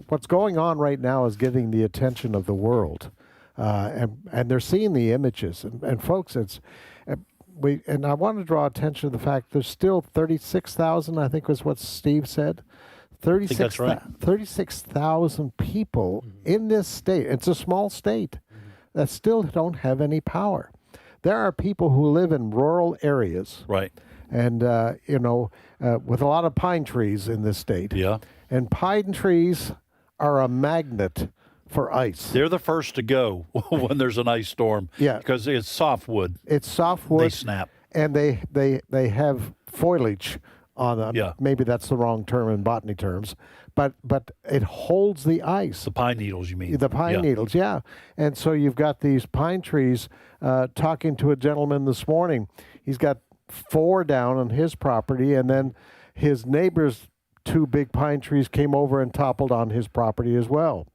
what's going on right now is getting the attention of the world. And they're seeing the images. And folks, and I want to draw attention to the fact there's still 36,000, I think was what Steve said. 36,000 people in this state. It's a small state that still don't have any power. There are people who live in rural areas. Right. And, with a lot of pine trees in this state. Yeah. And pine trees are a magnet for ice. They're the first to go when there's an ice storm. Yeah. Because it's softwood. It's softwood. They snap. And they have foliage on them. Yeah. Maybe that's the wrong term in botany terms. But it holds the ice. The pine needles, you mean? The pine needles, yeah. And so you've got these pine trees. Talking to a gentleman this morning, he's got 4 down on his property, and then his neighbor's 2 big pine trees came over and toppled on his property as well.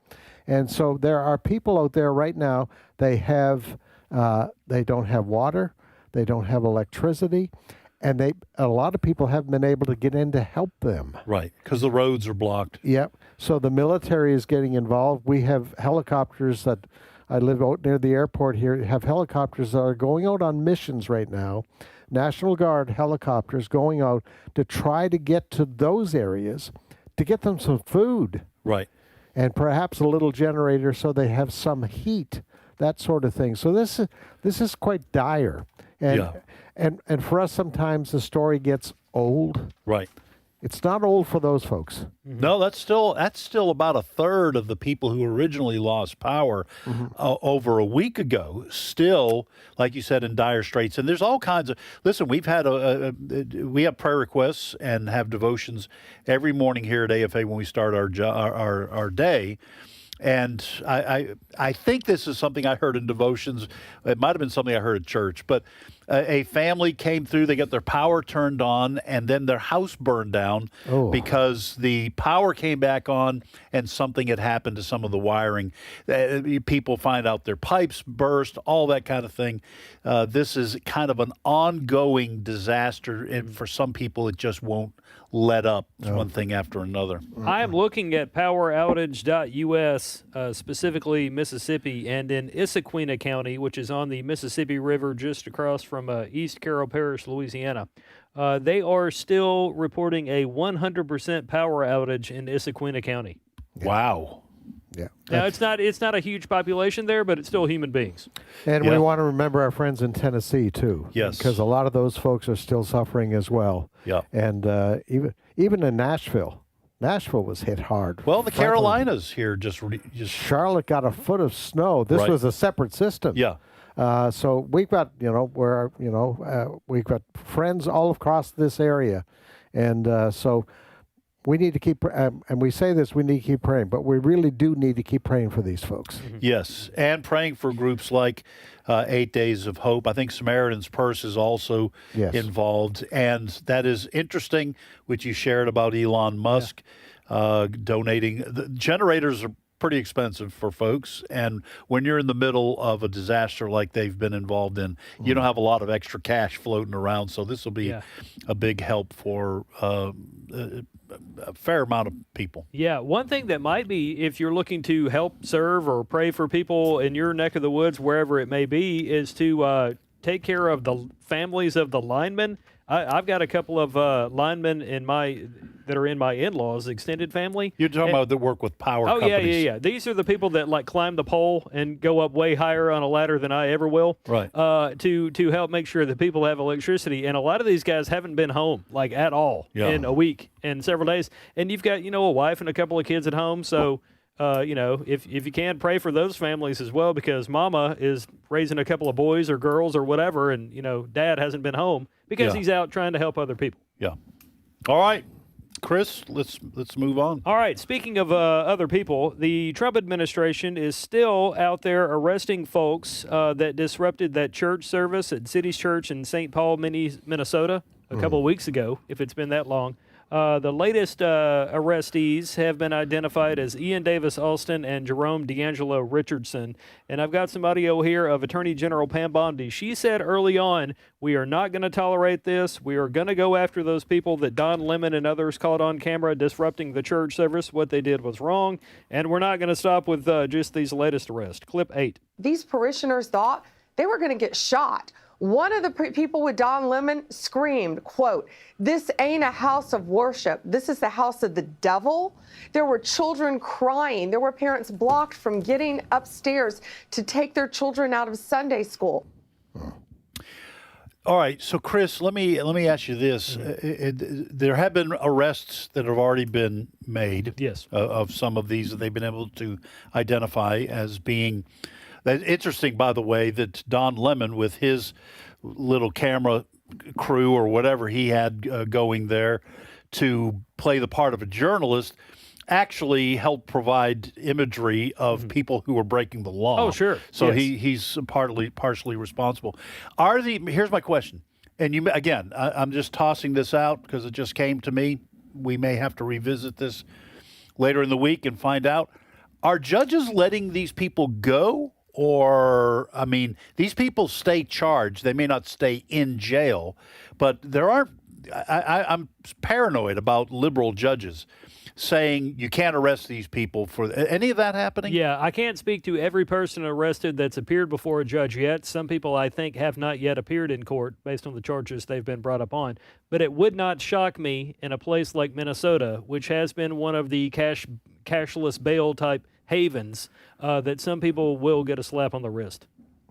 And so there are people out there right now, they don't have water, they don't have electricity, and a lot of people haven't been able to get in to help them. Right, because the roads are blocked. Yep. So the military is getting involved. We have helicopters that, I live out near the airport here, have helicopters that are going out on missions right now. National Guard helicopters going out to try to get to those areas to get them some food. Right. And perhaps a little generator so they have some heat, that sort of thing. So this is quite dire. And for us, sometimes the story gets old. Right. It's not old for those folks. No, that's still about a third of the people who originally lost power over a week ago. Still, like you said, in dire straits. And there's all kinds of. Listen, we've had we have prayer requests and have devotions every morning here at AFA when we start our day. And I think this is something I heard in devotions. It might have been something I heard at church, but a family came through, they got their power turned on, and then their house burned down because the power came back on and something had happened to some of the wiring. People find out their pipes burst, all that kind of thing. This is kind of an ongoing disaster, and for some people it just won't let up. It's one thing after another. I am looking at poweroutage.us, specifically Mississippi, and in Issaquena County, which is on the Mississippi River just across from East Carroll Parish, Louisiana. They are still reporting a 100% power outage in Issaquena County. Wow. Yeah. Now, it's not a huge population there, but it's still human beings. And we want to remember our friends in Tennessee, too. Yes. Because a lot of those folks are still suffering as well. Yeah. And even in Nashville was hit hard. Well, the Carolinas here just Charlotte got a foot of snow. This was a separate system. Yeah. So we've got, we've got friends all across this area. And so we need to keep, and we say this, we need to keep praying, but we really do need to keep praying for these folks. Yes, and praying for groups like 8 Days of Hope. I think Samaritan's Purse is also involved, and that is interesting, which you shared about Elon Musk donating. The generators are pretty expensive for folks, and when you're in the middle of a disaster like they've been involved in, you don't have a lot of extra cash floating around, so this will be a big help for a fair amount of people. Yeah, one thing that might be, if you're looking to help serve or pray for people in your neck of the woods, wherever it may be, is to take care of the families of the linemen. I've got a couple of linemen that that are in my in-laws' extended family. You're talking about that work with power Oh, companies. yeah. These are the people that like climb the pole and go up way higher on a ladder than I ever will. Right. To help make sure that people have electricity. And a lot of these guys haven't been home like at all in a week and several days. And you've got, a wife and a couple of kids at home. So, if you can, pray for those families as well, because mama is raising a couple of boys or girls or whatever. And, dad hasn't been home because he's out trying to help other people. Yeah. All right. Chris, let's move on. All right. Speaking of other people, the Trump administration is still out there arresting folks that disrupted that church service at City's Church in St. Paul, Minnesota, a couple of weeks ago, if it's been that long. The latest arrestees have been identified as Ian Davis Alston and Jerome D'Angelo Richardson. And I've got some audio here of Attorney General Pam Bondi. She said early on, we are not going to tolerate this. We are going to go after those people that Don Lemon and others caught on camera disrupting the church service. What they did was wrong. And we're not going to stop with just these latest arrests. Clip 8. These parishioners thought they were going to get shot. One of the people with Don Lemon screamed, quote, "This ain't a house of worship. This is the house of the devil." There were children crying. There were parents blocked from getting upstairs to take their children out of Sunday school. All right, so Chris, let me ask you this: there have been arrests that have already been made, yes, of some of these that they've been able to identify as being. That's interesting, by the way, that Don Lemon, with his little camera crew or whatever he had going there to play the part of a journalist, actually helped provide imagery of people who were breaking the law. Oh, sure. So yes. he's partially responsible. Here's my question, and you again, I'm just tossing this out because it just came to me. We may have to revisit this later in the week and find out: are judges letting these people go? Or, I mean, these people stay charged. They may not stay in jail, but there aren't. I'm paranoid about liberal judges saying you can't arrest these people for any of that happening. Yeah, I can't speak to every person arrested that's appeared before a judge yet. Some people, I think, have not yet appeared in court based on the charges they've been brought up on. But it would not shock me in a place like Minnesota, which has been one of the cashless bail type havens, that some people will get a slap on the wrist.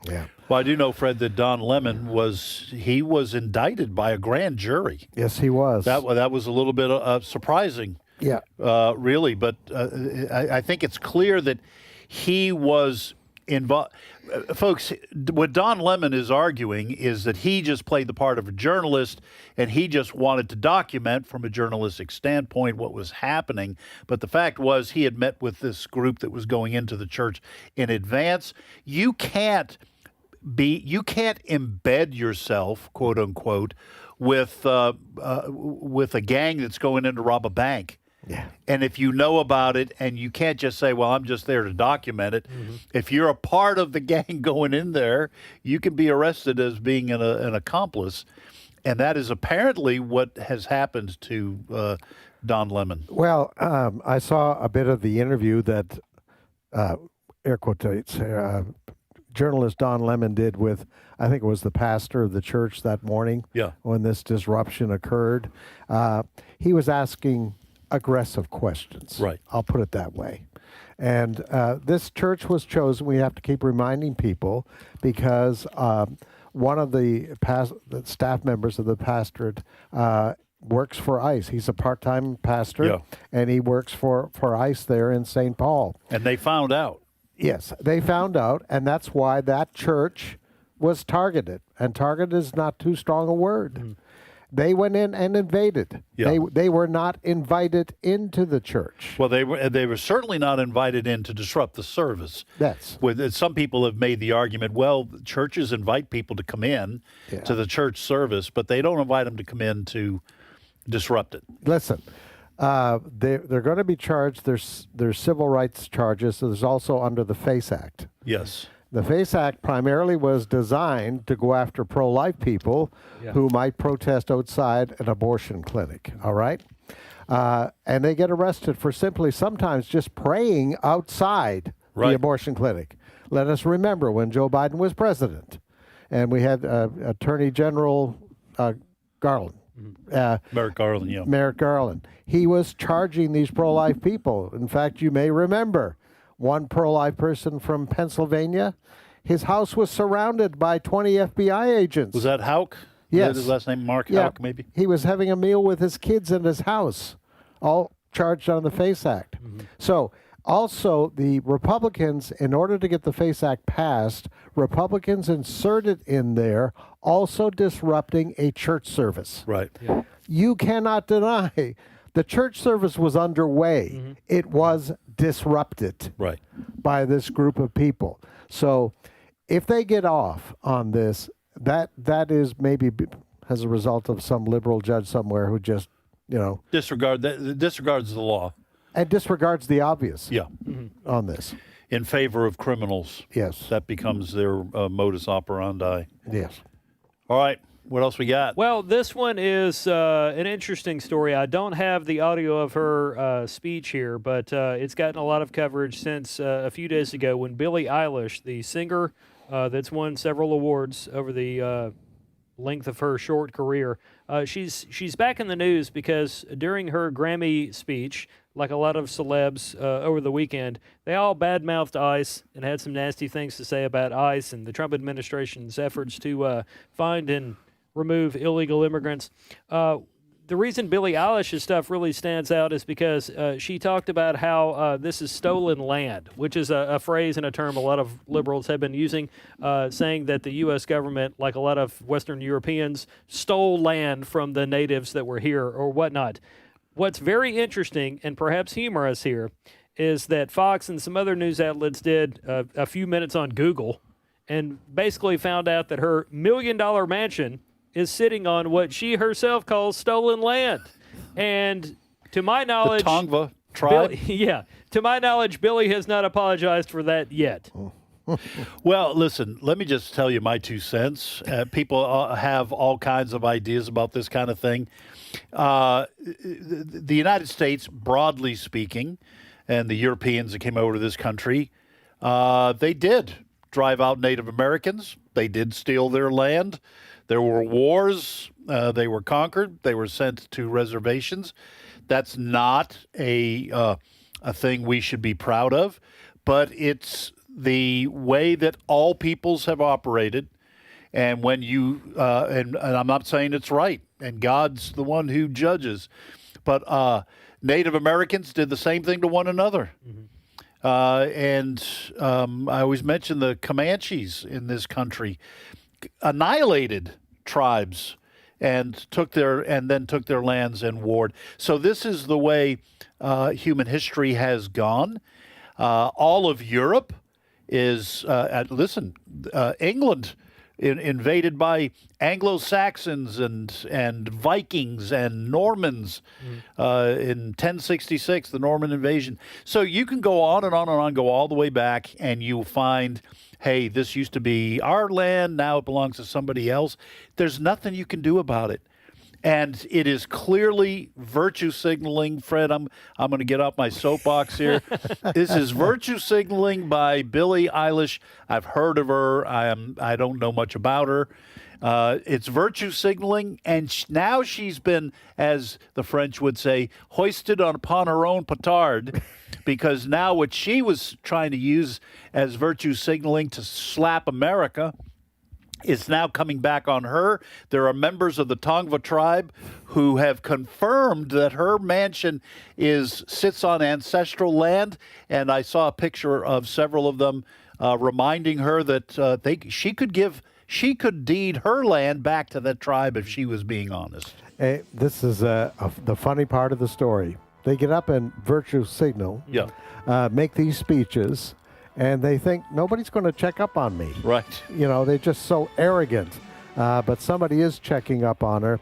Yeah. Well, I do know, Fred, that Don Lemon was indicted by a grand jury. Yes, he was. That was a little bit surprising. Yeah. Really, but I think it's clear that he was involved. Folks, what Don Lemon is arguing is that he just played the part of a journalist and he just wanted to document from a journalistic standpoint what was happening. But the fact was he had met with this group that was going into the church in advance. You can't embed yourself, quote unquote, with a gang that's going in to rob a bank. Yeah. And if you know about it and you can't just say, well, I'm just there to document it. Mm-hmm. If you're a part of the gang going in there, you can be arrested as being an accomplice. And that is apparently what has happened to Don Lemon. Well, I saw a bit of the interview that, air quotes, journalist Don Lemon did with, I think it was the pastor of the church that morning when this disruption occurred. He was asking aggressive questions. Right. I'll put it that way. And this church was chosen, we have to keep reminding people, because one of the staff members of the pastorate works for ICE. He's a part-time pastor, and he works for ICE there in St. Paul. And they found out. Yes, they found out, and that's why that church was targeted. And targeted is not too strong a word. Mm. They went in and invaded. Yeah. They were not invited into the church. Well, they were certainly not invited in to disrupt the service. Yes. Some people have made the argument, well, churches invite people to come in to the church service, but they don't invite them to come in to disrupt it. Listen, they're going to be charged. There's civil rights charges. So there's also under the FACE Act. Yes. The FACE Act primarily was designed to go after pro-life people who might protest outside an abortion clinic, all right? And they get arrested for simply sometimes just praying outside the abortion clinic. Let us remember when Joe Biden was president, and we had Attorney General Garland. Merrick Garland, yeah. Merrick Garland. He was charging these pro-life people. In fact, you may remember one pro-life person from Pennsylvania. His house was surrounded by 20 FBI agents. Was that Houck? Yes. His last name Mark Houck, maybe? He was having a meal with his kids in his house, all charged on the FACE Act. So also the Republicans, in order to get the FACE Act passed, Republicans inserted in there also disrupting a church service. Right. Yeah. You cannot deny the church service was underway. It was disrupted by this group of people. So if they get off on this, that is maybe as a result of some liberal judge somewhere who just, disregards the law. And disregards the obvious on this. In favor of criminals. Yes. That becomes their modus operandi. Yes. All right. What else we got? Well, this one is an interesting story. I don't have the audio of her speech here, but it's gotten a lot of coverage since a few days ago when Billie Eilish, the singer that's won several awards over the length of her short career, she's back in the news because during her Grammy speech, like a lot of celebs over the weekend, they all badmouthed ICE and had some nasty things to say about ICE and the Trump administration's efforts to find and remove illegal immigrants. The reason Billie Eilish's stuff really stands out is because she talked about how this is stolen land, which is a phrase and a term a lot of liberals have been using, saying that the U.S. government, like a lot of Western Europeans, stole land from the natives that were here or whatnot. What's very interesting and perhaps humorous here is that Fox and some other news outlets did a few minutes on Google and basically found out that her $1 million mansion is sitting on what she herself calls stolen land. And to my knowledge... The Tongva tribe? To my knowledge, Billie has not apologized for that yet. Well, listen, let me just tell you my 2 cents. People have all kinds of ideas about this kind of thing. The United States, broadly speaking, and the Europeans that came over to this country, they did drive out Native Americans. They did steal their land. There were wars. They were conquered. They were sent to reservations. That's not a thing we should be proud of, but it's the way that all peoples have operated. And when you, and I'm not saying it's right, and God's the one who judges, but Native Americans did the same thing to one another. And I always mention the Comanches in this country annihilated tribes and then took their lands and warred. So this is the way human history has gone. All of Europe is, England invaded by Anglo-Saxons and Vikings and Normans in 1066, the Norman invasion. So you can go on and on and on, go all the way back, and you'll find, hey, this used to be our land, now it belongs to somebody else. There's nothing you can do about it. And it is clearly virtue signaling. Fred, I'm going to get off my soapbox here. This is virtue signaling by Billie Eilish. I've heard of her. I don't know much about her. It's virtue signaling, and now she's been, as the French would say, hoisted upon her own petard, because now what she was trying to use as virtue signaling to slap America is now coming back on her. There are members of the Tongva tribe who have confirmed that her mansion sits on ancestral land, and I saw a picture of several of them reminding her that she could deed her land back to that tribe if she was being honest. Hey, this is the funny part of the story. They get up and virtue signal, make these speeches, and they think nobody's going to check up on me. Right. They're just so arrogant. But somebody is checking up on her.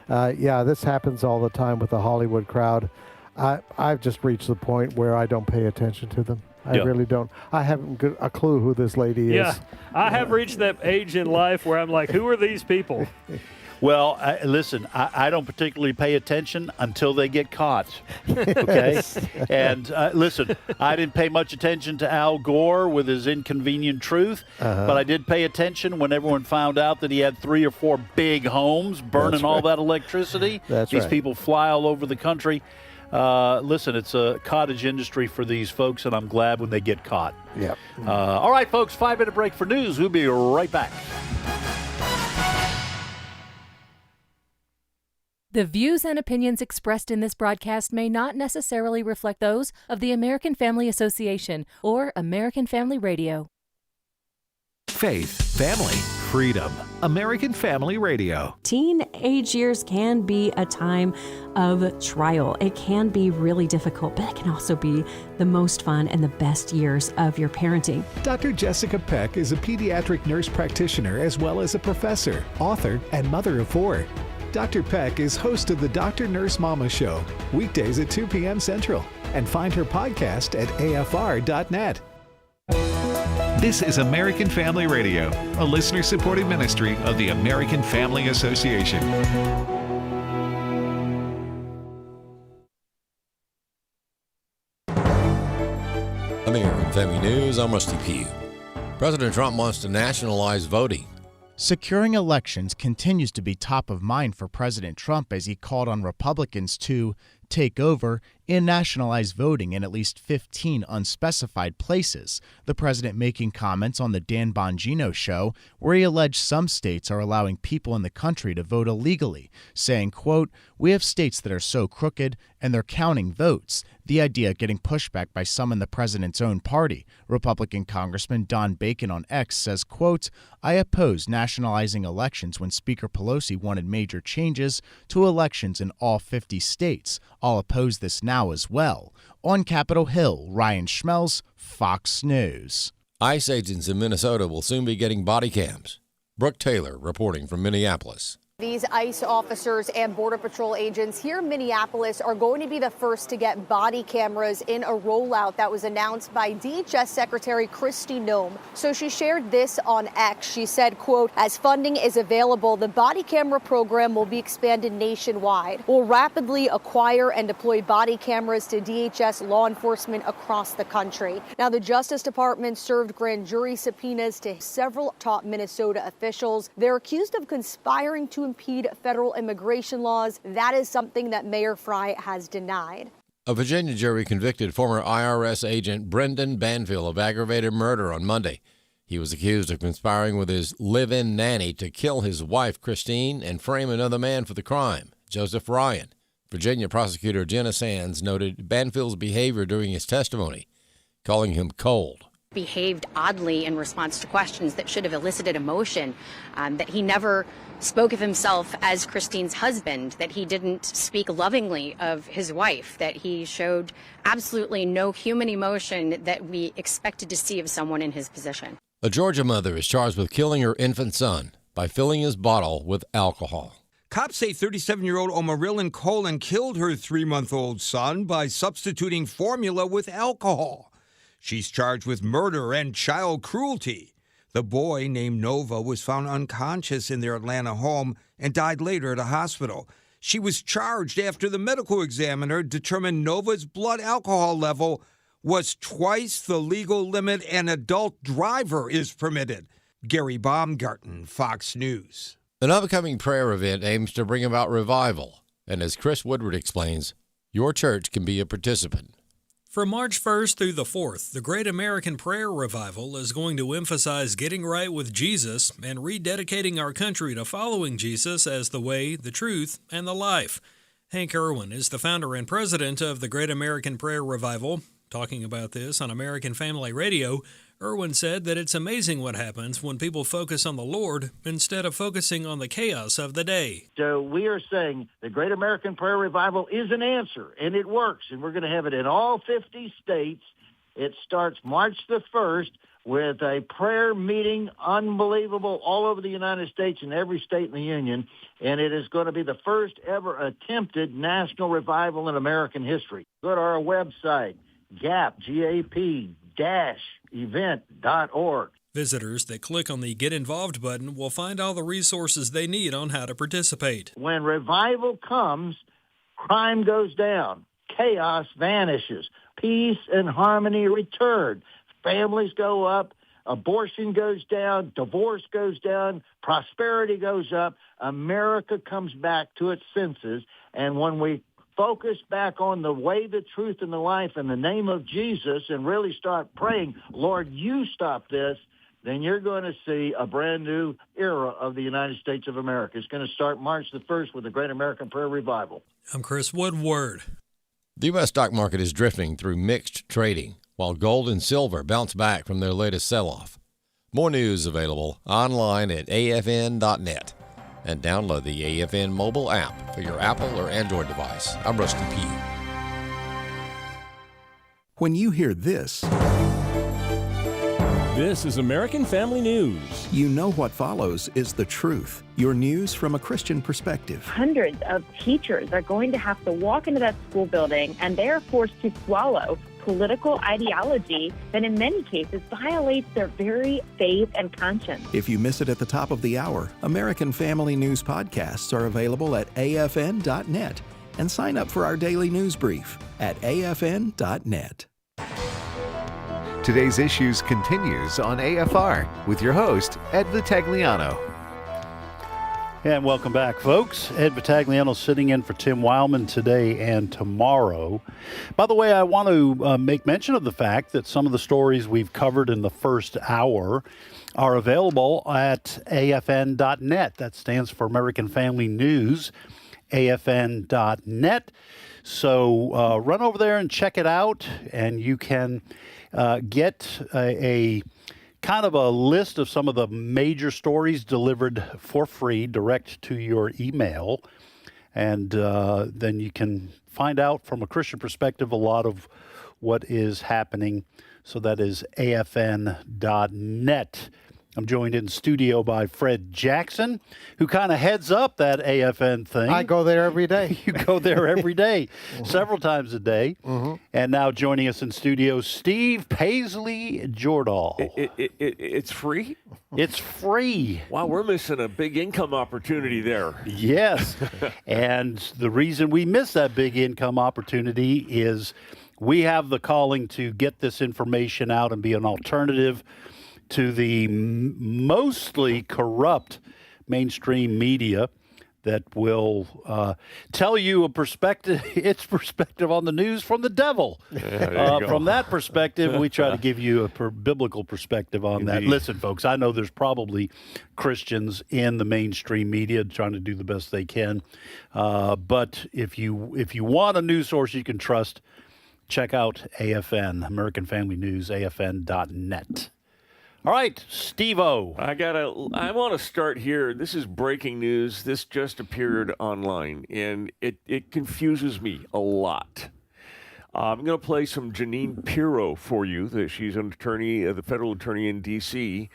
This happens all the time with the Hollywood crowd. I've just reached the point where I don't pay attention to them. I really don't. I haven't got a clue who this lady is. Yeah, I have reached that age in life where I'm like, who are these people? Well, listen, I don't particularly pay attention until they get caught, okay? And listen, I didn't pay much attention to Al Gore with his inconvenient truth, but I did pay attention when everyone found out that he had 3 or 4 big homes burning all that electricity. These people fly all over the country. Listen, it's a cottage industry for these folks, and I'm glad when they get caught. Yep. All right, folks, 5-minute break for news. We'll be right back. The views and opinions expressed in this broadcast may not necessarily reflect those of the American Family Association or American Family Radio. Faith, family, freedom. American Family Radio. Teenage years can be a time of trial. It can be really difficult, but it can also be the most fun and the best years of your parenting. Dr. Jessica Peck is a pediatric nurse practitioner as well as a professor, author, and mother of 4. Dr. Peck is host of the Dr. Nurse Mama Show, weekdays at 2 p.m. Central, and find her podcast at afr.net. This is American Family Radio, a listener-supported ministry of the American Family Association. American Family News, I'm Rusty Pugh. President Trump wants to nationalize voting. Securing elections continues to be top of mind for President Trump as he called on Republicans to take over and nationalize voting in at least 15 unspecified places. The president making comments on the Dan Bongino show where he alleged some states are allowing people in the country to vote illegally, saying, quote, "We have states that are so crooked and they're counting votes." The idea getting pushback by some in the president's own party. Republican Congressman Don Bacon on X says, quote, "I oppose nationalizing elections when Speaker Pelosi wanted major changes to elections in all 50 states. I'll oppose this now as well." On Capitol Hill, Ryan Schmelz, Fox News. ICE agents in Minnesota will soon be getting body cams. Brooke Taylor reporting from Minneapolis. These ICE officers and Border Patrol agents here in Minneapolis are going to be the first to get body cameras in a rollout that was announced by DHS Secretary Kristi Noem. So she shared this on X. She said, quote, "As funding is available, the body camera program will be expanded nationwide. We'll rapidly acquire and deploy body cameras to DHS law enforcement across the country." Now, the Justice Department served grand jury subpoenas to several top Minnesota officials. They're accused of conspiring to impede federal immigration laws. That is something that Mayor Fry has denied. A Virginia jury convicted former IRS agent Brendan Banfield of aggravated murder on Monday. He was accused of conspiring with his live-in nanny to kill his wife, Christine, and frame another man for the crime, Joseph Ryan. Virginia prosecutor Jenna Sands noted Banfield's behavior during his testimony, calling him cold. Behaved oddly in response to questions that should have elicited emotion, that he never spoke of himself as Christine's husband, that he didn't speak lovingly of his wife, that he showed absolutely no human emotion that we expected to see of someone in his position. A Georgia mother is charged with killing her infant son by filling his bottle with alcohol. Cops say 37-year-old Omarilyn Colin killed her 3-month-old son by substituting formula with alcohol. She's charged with murder and child cruelty. The boy, named Nova, was found unconscious in their Atlanta home and died later at a hospital. She was charged after the medical examiner determined Nova's blood alcohol level was twice the legal limit an adult driver is permitted. Gary Baumgarten, Fox News. An upcoming prayer event aims to bring about revival. And as Chris Woodward explains, your church can be a participant. From March 1st through the 4th, the Great American Prayer Revival is going to emphasize getting right with Jesus and rededicating our country to following Jesus as the way, the truth, and the life. Hank Irwin is the founder and president of the Great American Prayer Revival. Talking about this on American Family Radio, Irwin said that it's amazing what happens when people focus on the Lord instead of focusing on the chaos of the day. So we are saying the Great American Prayer Revival is an answer, and it works, and we're going to have it in all 50 states. It starts March the 1st with a prayer meeting, unbelievable, all over the United States and every state in the Union, and it is going to be the first ever attempted national revival in American history. Go to our website, GAP, G-A-P, revival-event.org. Visitors that click on the Get Involved button will find all the resources they need on how to participate. When revival comes, crime goes down, chaos vanishes, peace and harmony return, families go up, abortion goes down, divorce goes down, prosperity goes up, America comes back to its senses, and when we focus back on the way, the truth, and the life in the name of Jesus and really start praying, Lord, you stop this, then you're going to see a brand new era of the United States of America. It's going to start March the 1st with the Great American Prayer Revival. I'm Chris Woodward. The U.S. stock market is drifting through mixed trading, while gold and silver bounce back from their latest sell-off. More news available online at afn.net. And download the AFN mobile app for your Apple or Android device. I'm Rusty Pugh. When you hear this is American Family News. You know what follows is the truth. Your news from a Christian perspective. Hundreds of teachers are going to have to walk into that school building, and they are forced to swallow political ideology that in many cases violates their very faith and conscience. If you miss it at the top of the hour, American Family News podcasts are available at afn.net, and sign up for our daily news brief at afn.net. Today's Issues continues on AFR with your host, Ed Vitagliano. And welcome back, folks. Ed Vitagliano sitting in for Tim Wildmon today and tomorrow. By the way, I want to make mention of the fact that some of the stories we've covered in the first hour are available at afn.net. That stands for American Family News, afn.net. So run over there and check it out, and you can get a kind of a list of some of the major stories delivered for free direct to your email. And then you can find out from a Christian perspective a lot of what is happening. So that is afn.net. I'm joined in studio by Fred Jackson, who kind of heads up that AFN thing. I go there every day. You go there every day, several times a day. And now joining us in studio, Steve Paisley Jordahl. It's free? It's free. Wow, we're missing a big income opportunity there. Yes. And the reason we miss that big income opportunity is we have the calling to get this information out and be an alternative to the mostly corrupt mainstream media that will tell you its perspective on the news from the devil. From that perspective, we try to give you a biblical perspective on that. Listen, folks, I know there's probably Christians in the mainstream media trying to do the best they can. But if you want a news source you can trust, check out AFN, American Family News, afn.net. All right, Steve-O. I want to start here. This is breaking news. This just appeared online, and it confuses me a lot. I'm going to play some Jeanine Pirro for you. She's an attorney, the federal attorney in D.C.,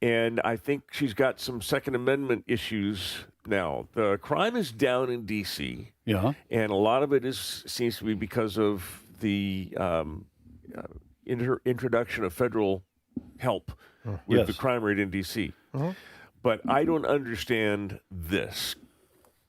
and I think she's got some Second Amendment issues now. The crime is down in D.C., and a lot of it seems to be because of the introduction of federal help with the crime rate in D.C. But I don't understand this.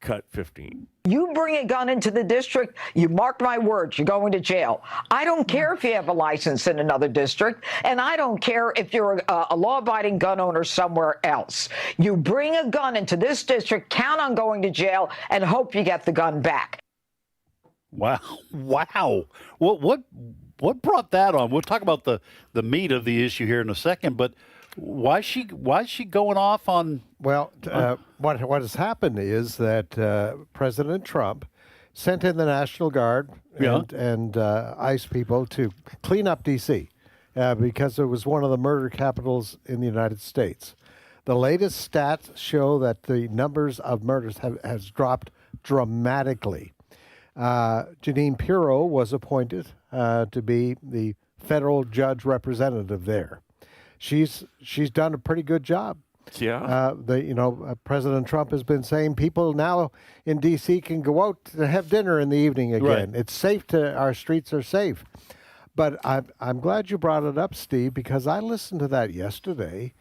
Cut 15. You bring a gun into the district, you mark my words, you're going to jail. I don't care if you have a license in another district, and I don't care if you're a law-abiding gun owner somewhere else. You bring a gun into this district, count on going to jail, and hope you get the gun back. Wow. What brought that on? We'll talk about the meat of the issue here in a second, but why is she going off on? Well, what has happened is that President Trump sent in the National Guard and ICE people to clean up D.C. Because it was one of the murder capitals in the United States. The latest stats show that the numbers of murders has dropped dramatically. Jeanine Pirro was appointed to be the federal judge representative there. She's done a pretty good job. Yeah. President Trump has been saying people now in D.C. can go out to have dinner in the evening again. Right. It's safe our streets are safe. But I'm glad you brought it up, Steve, because I listened to that yesterday.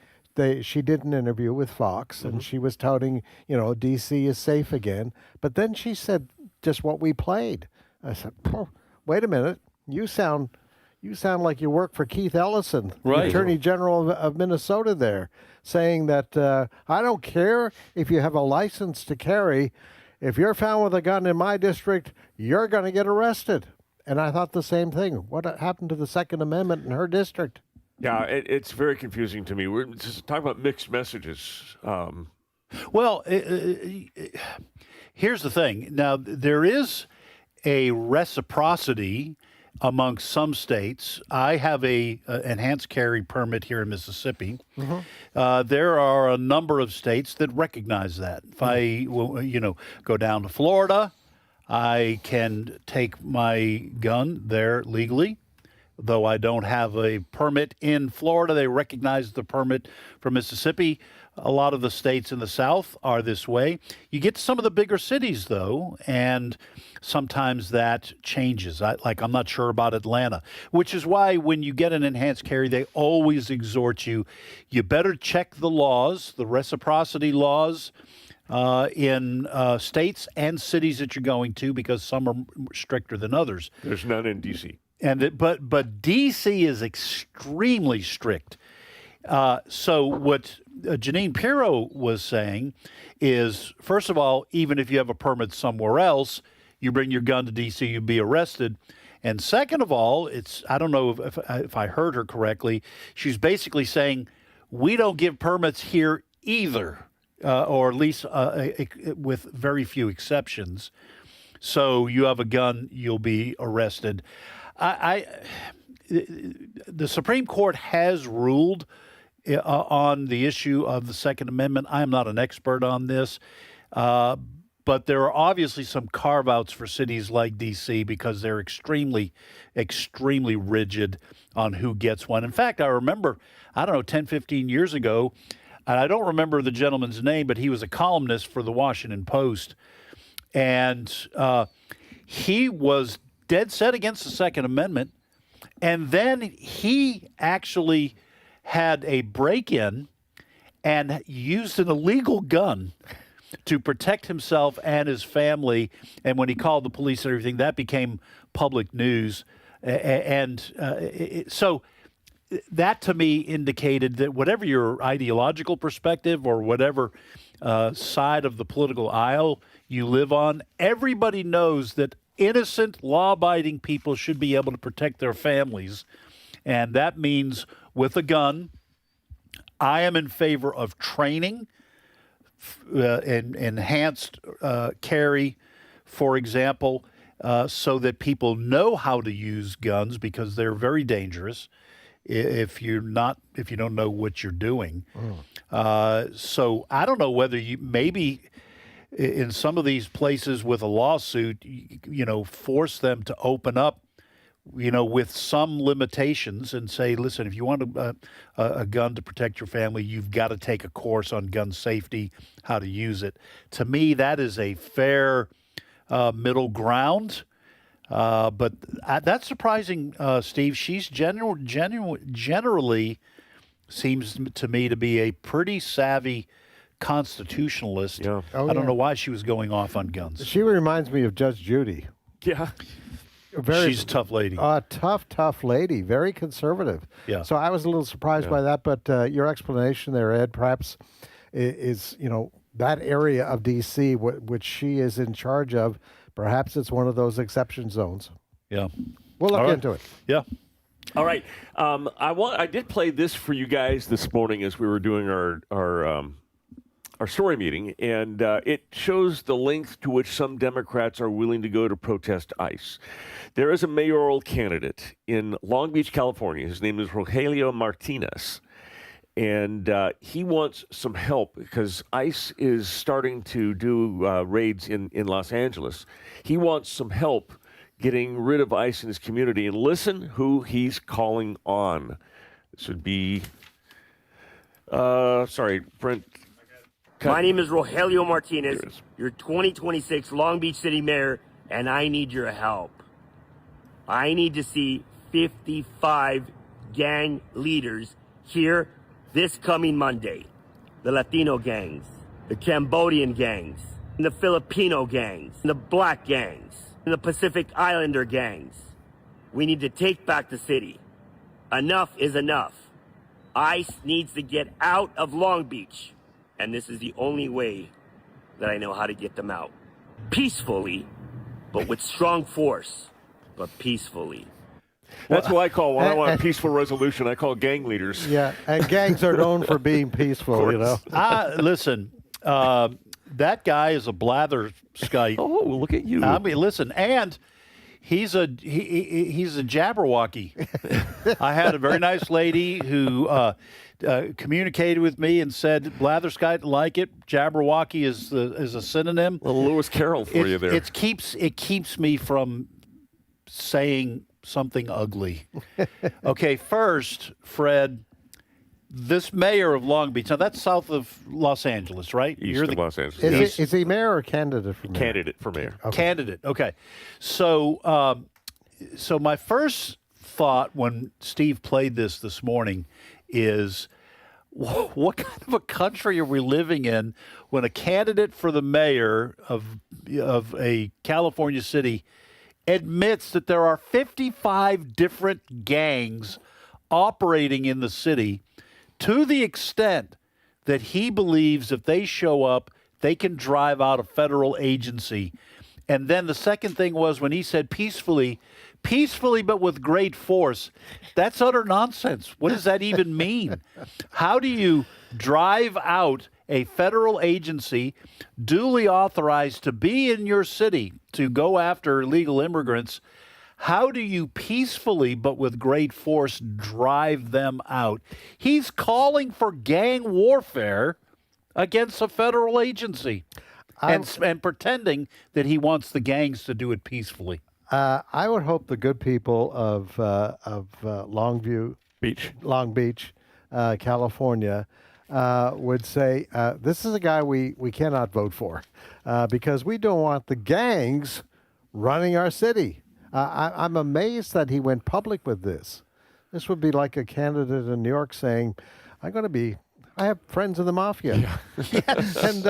She did an interview with Fox, and she was touting, D.C. is safe again. But then she said just what we played. I said, oh, wait a minute. You sound like you work for Keith Ellison, right. the Attorney General of Minnesota there, saying that I don't care if you have a license to carry. If you're found with a gun in my district, you're going to get arrested. And I thought the same thing. What happened to the Second Amendment in her district? Yeah, it's very confusing to me. We're just talking about mixed messages. Well, here's the thing. Now, there is a reciprocity among some states. I have a enhanced carry permit here in Mississippi. There are a number of states that recognize that. If I, go down to Florida, I can take my gun there legally. Though I don't have a permit in Florida, they recognize the permit from Mississippi. A lot of the states in the South are this way. You get to some of the bigger cities, though, and sometimes that changes. I'm not sure about Atlanta, which is why when you get an enhanced carry, they always exhort you better check the laws, the reciprocity laws, in states and cities that you're going to, because some are stricter than others. There's none in D.C. But D.C. is extremely strict. So what Janine Pirro was saying is, first of all, even if you have a permit somewhere else, you bring your gun to D.C., you'd be arrested. And second of all, I don't know if I heard her correctly, she's basically saying we don't give permits here either, or at least with very few exceptions. So you have a gun, you'll be arrested. The Supreme Court has ruled on the issue of the Second Amendment. I am not an expert on this, but there are obviously some carve-outs for cities like D.C. because they're extremely, extremely rigid on who gets one. In fact, I remember, 10, 15 years ago, and I don't remember the gentleman's name, but he was a columnist for the Washington Post, and he was dead set against the Second Amendment, and then he actually had a break-in and used an illegal gun to protect himself and his family. And when he called the police and everything, that became public news. So that to me indicated that whatever your ideological perspective or whatever side of the political aisle you live on, everybody knows that innocent, law-abiding people should be able to protect their families, and that means with a gun. I am in favor of training and enhanced carry, for example, so that people know how to use guns, because they're very dangerous if you don't know what you're doing. So I don't know whether you maybe in some of these places with a lawsuit, force them to open up, with some limitations and say, listen, if you want a gun to protect your family, you've got to take a course on gun safety, how to use it. To me, that is a fair middle ground. But that's surprising, Steve. She's generally seems to me to be a pretty savvy constitutionalist. Yeah. I don't know why she was going off on guns. She reminds me of Judge Judy. Yeah. She's a tough lady. Tough lady. Very conservative. Yeah. So I was a little surprised by that, but your explanation there, Ed, perhaps is, that area of D.C., which she is in charge of, perhaps it's one of those exception zones. Yeah. We'll look into it. Yeah. All right. I did play this for you guys this morning as we were doing our story meeting, and it shows the length to which some Democrats are willing to go to protest ICE. There is a mayoral candidate in Long Beach, California. His name is Rogelio Martinez, and he wants some help because ICE is starting to do raids in Los Angeles. He wants some help getting rid of ICE in his community, and listen who he's calling on. This would be, Brent. My name is Rogelio Martinez, your 2026 Long Beach City Mayor, and I need your help. I need to see 55 gang leaders here this coming Monday. The Latino gangs, the Cambodian gangs, and the Filipino gangs, and the black gangs, and the Pacific Islander gangs. We need to take back the city. Enough is enough. ICE needs to get out of Long Beach. And this is the only way that I know how to get them out. Peacefully, but with strong force, but peacefully. That's what I call when I want a peaceful resolution. I call gang leaders. Yeah, and gangs are known for being peaceful, you know. Listen, that guy is a blatherskite. Oh, look at you. I mean, listen, and he's a Jabberwocky. I had a very nice lady who communicated with me and said blatherskite like it. Jabberwocky is a synonym. Well, Lewis Carroll for you there. It keeps me from saying something ugly. Okay, first, Fred, this mayor of Long Beach, now that's south of Los Angeles, right? East of Los Angeles. Is he mayor or candidate for mayor? Candidate for mayor. Okay. Candidate, okay. So, so my first thought when Steve played this morning is, what kind of a country are we living in when a candidate for the mayor of a California city admits that there are 55 different gangs operating in the city to the extent that he believes if they show up, they can drive out a federal agency. And then the second thing was when he said peacefully but with great force. That's utter nonsense. What does that even mean? How do you drive out a federal agency duly authorized to be in your city to go after illegal immigrants? How do you peacefully but with great force drive them out? He's calling for gang warfare against a federal agency and pretending that he wants the gangs to do it peacefully. I would hope the good people of Long Beach, California, would say, this is a guy we cannot vote for because we don't want the gangs running our city. I'm amazed that he went public with this. This would be like a candidate in New York saying, I have friends in the mafia. Yes. And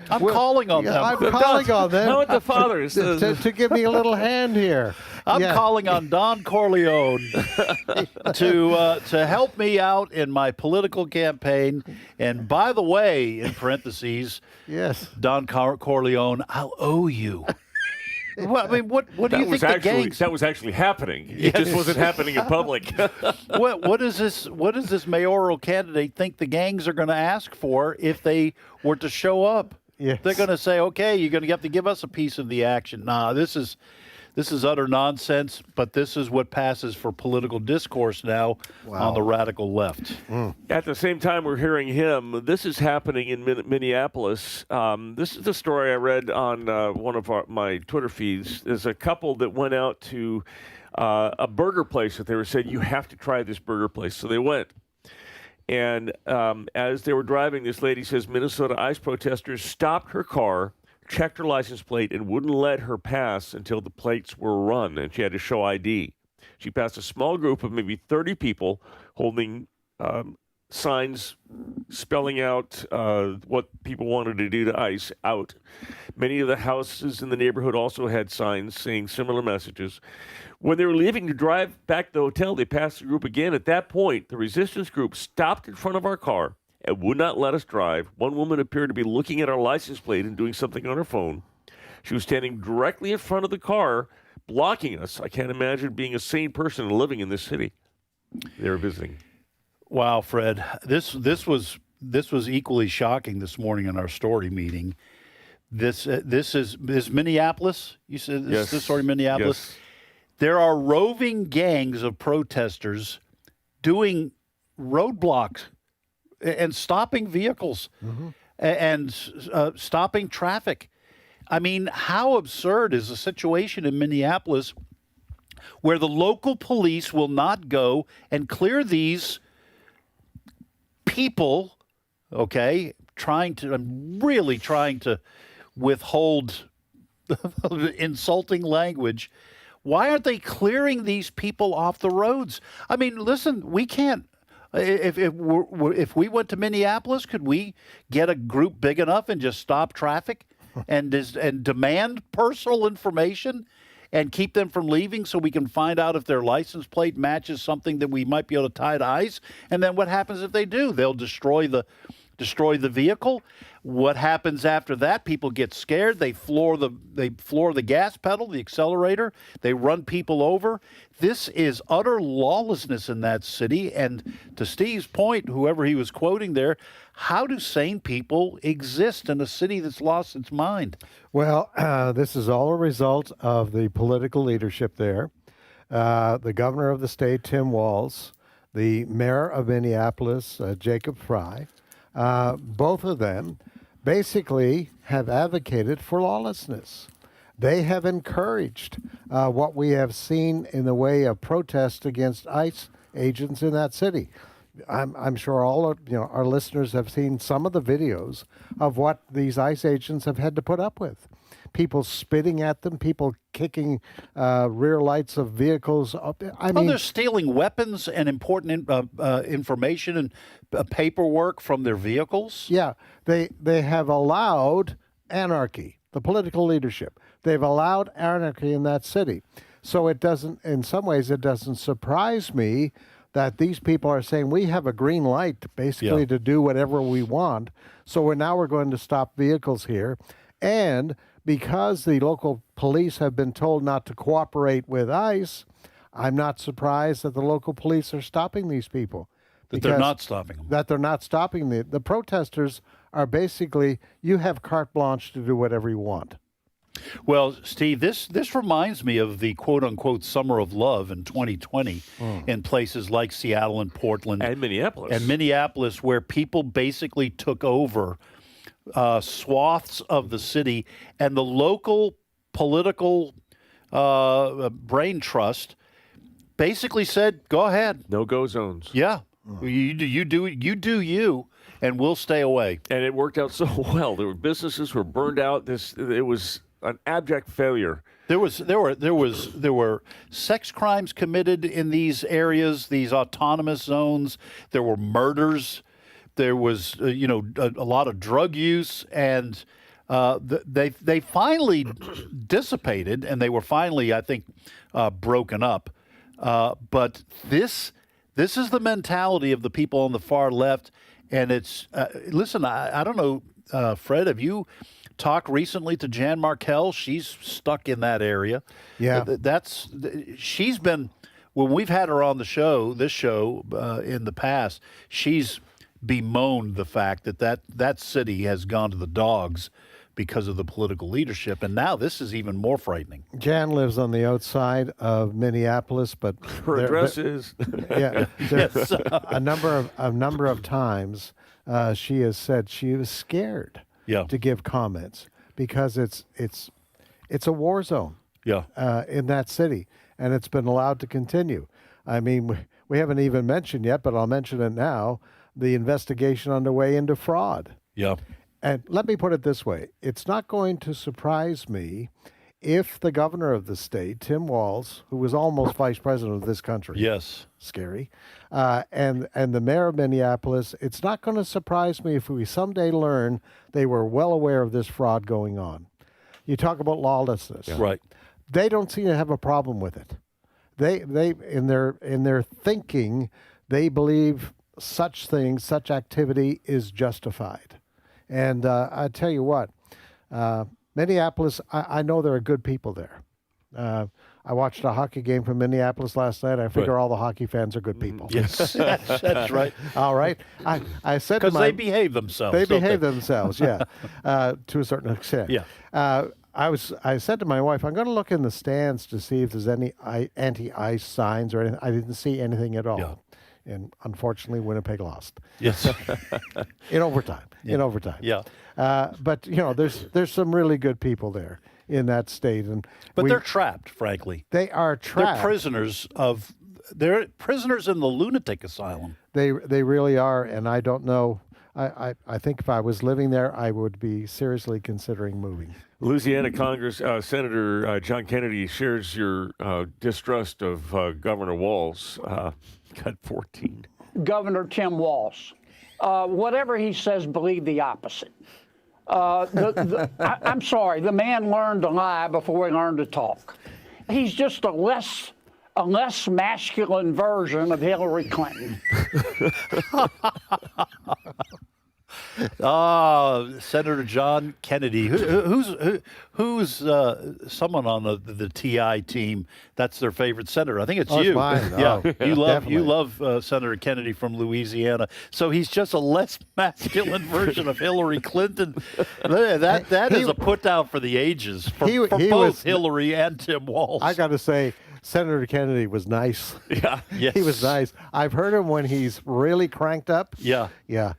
I'm calling on them. I'm calling on them. How about the fathers? to give me a little hand here. I'm calling on Don Corleone to help me out in my political campaign. And by the way, in parentheses, yes, Don Corleone, I'll owe you. Well, I mean, what do you think the gangs? That was actually happening. It just wasn't happening in public. What does this mayoral candidate think the gangs are going to ask for if they were to show up? Yes. They're going to say, okay, you're going to have to give us a piece of the action. Nah, this is utter nonsense, but this is what passes for political discourse now on the radical left. At the same time we're hearing him, this is happening in Minneapolis. This is the story I read on one of my Twitter feeds. There's a couple that went out to a burger place that they were saying, you have to try this burger place. So they went. And as they were driving, this lady says Minnesota ICE protesters stopped her car, checked her license plate, and wouldn't let her pass until the plates were run, and she had to show ID. She passed a small group of maybe 30 people holding signs spelling out what people wanted to do to ICE out. Many of the houses in the neighborhood also had signs saying similar messages. When they were leaving to drive back to the hotel, they passed the group again. At that point, the resistance group stopped in front of our car and would not let us drive. One woman appeared to be looking at our license plate and doing something on her phone. She was standing directly in front of the car, blocking us. I can't imagine being a sane person and living in this city. They were visiting. Wow, Fred, this was equally shocking this morning in our story meeting. This is Minneapolis. You said this story, Minneapolis. Yes. There are roving gangs of protesters doing roadblocks and stopping vehicles and stopping traffic. I mean, how absurd is the situation in Minneapolis where the local police will not go and clear these people, okay, really trying to withhold insulting language. Why aren't they clearing these people off the roads? I mean, listen, we can't. If we went to Minneapolis, could we get a group big enough and just stop traffic and demand personal information and keep them from leaving so we can find out if their license plate matches something that we might be able to tie to ice? And then what happens if they do? They'll destroy the vehicle. What happens after that? People get scared. They floor the gas pedal, the accelerator. They run people over. This is utter lawlessness in that city. And to Steve's point, whoever he was quoting there, how do sane people exist in a city that's lost its mind? Well, this is all a result of the political leadership there. The governor of the state, Tim Walz, the mayor of Minneapolis, Jacob Frey, both of them basically have advocated for lawlessness. They have encouraged what we have seen in the way of protest against ICE agents in that city. I'm sure all of our listeners have seen some of the videos of what these ICE agents have had to put up with. People spitting at them, people kicking rear lights of vehicles up. They're stealing weapons and important information and paperwork from their vehicles. Yeah, they have allowed anarchy, the political leadership. They've allowed anarchy in that city. So it doesn't, in some ways, it doesn't surprise me that these people are saying we have a green light basically to do whatever we want. So we're going to stop vehicles here. And because the local police have been told not to cooperate with ICE, I'm not surprised that the local police are stopping these people. That they're not stopping them. That they're not stopping them. The protesters are basically, you have carte blanche to do whatever you want. Well, Steve, this reminds me of the quote-unquote summer of love in 2020 in places like Seattle and Portland. And Minneapolis. Where people basically took over swaths of the city, and the local political brain trust basically said, go ahead. No-go zones. Yeah. You do you, and we'll stay away. And it worked out so well. Businesses were burned out. It was an abject failure. There were sex crimes committed in these areas, these autonomous zones. There were murders. There was a lot of drug use, and they finally dissipated, and they were finally, I think, broken up. But this is the mentality of the people on the far left, and it's listen. I don't know, Fred. Have you talked recently to Jan Markell? She's stuck in that area. Yeah, she's been, when we've had her on this show in the past, she's bemoaned the fact that city has gone to the dogs because of the political leadership, and now this is even more frightening. Jan lives on the outside of Minneapolis, but her address is yes. a number of times she has said she was scared to give comments because it's a war zone in that city, and it's been allowed to continue. I mean, we haven't even mentioned yet, but I'll mention it now, the investigation underway into fraud. Yeah. And let me put it this way. It's not going to surprise me if the governor of the state, Tim Walz, who was almost vice president of this country. Yes. Scary. And the mayor of Minneapolis, it's not going to surprise me if we someday learn they were well aware of this fraud going on. You talk about lawlessness. Yeah. Right. They don't seem to have a problem with it. They in their thinking, they believe such activity is justified. And I tell you what, Minneapolis, I know there are good people there. I watched a hockey game from Minneapolis last night. I figure all the hockey fans are good people. Yes, that's right. All right. I said because they behave themselves. They behave themselves, yeah, to a certain extent. Yeah. I said to my wife, I'm going to look in the stands to see if there's any anti-ice signs or anything. I didn't see anything at all. Yeah. And unfortunately, Winnipeg lost. Yes. In overtime. Yeah. In overtime. Yeah. But there's some really good people there in that state, but they're trapped. Frankly, they are trapped. They're prisoners in the lunatic asylum. They really are, and I don't know I think if I was living there, I would be seriously considering moving. Louisiana Senator John Kennedy shares your distrust of Governor Walz. Got 14. Governor Tim Walz. Whatever he says, believe the opposite. I'm sorry, the man learned to lie before he learned to talk. He's just a less masculine version of Hillary Clinton. Senator John Kennedy. Who's someone on the TI team? That's their favorite senator. I think it's you. It's mine. Yeah, Oh, you love Senator Kennedy from Louisiana. So he's just a less masculine version of Hillary Clinton. That is a put down for the ages for both Hillary and Tim Walz. I got to say, Senator Kennedy was nice. Yeah, yes. He was nice. I've heard him when he's really cranked up. Yeah, yeah.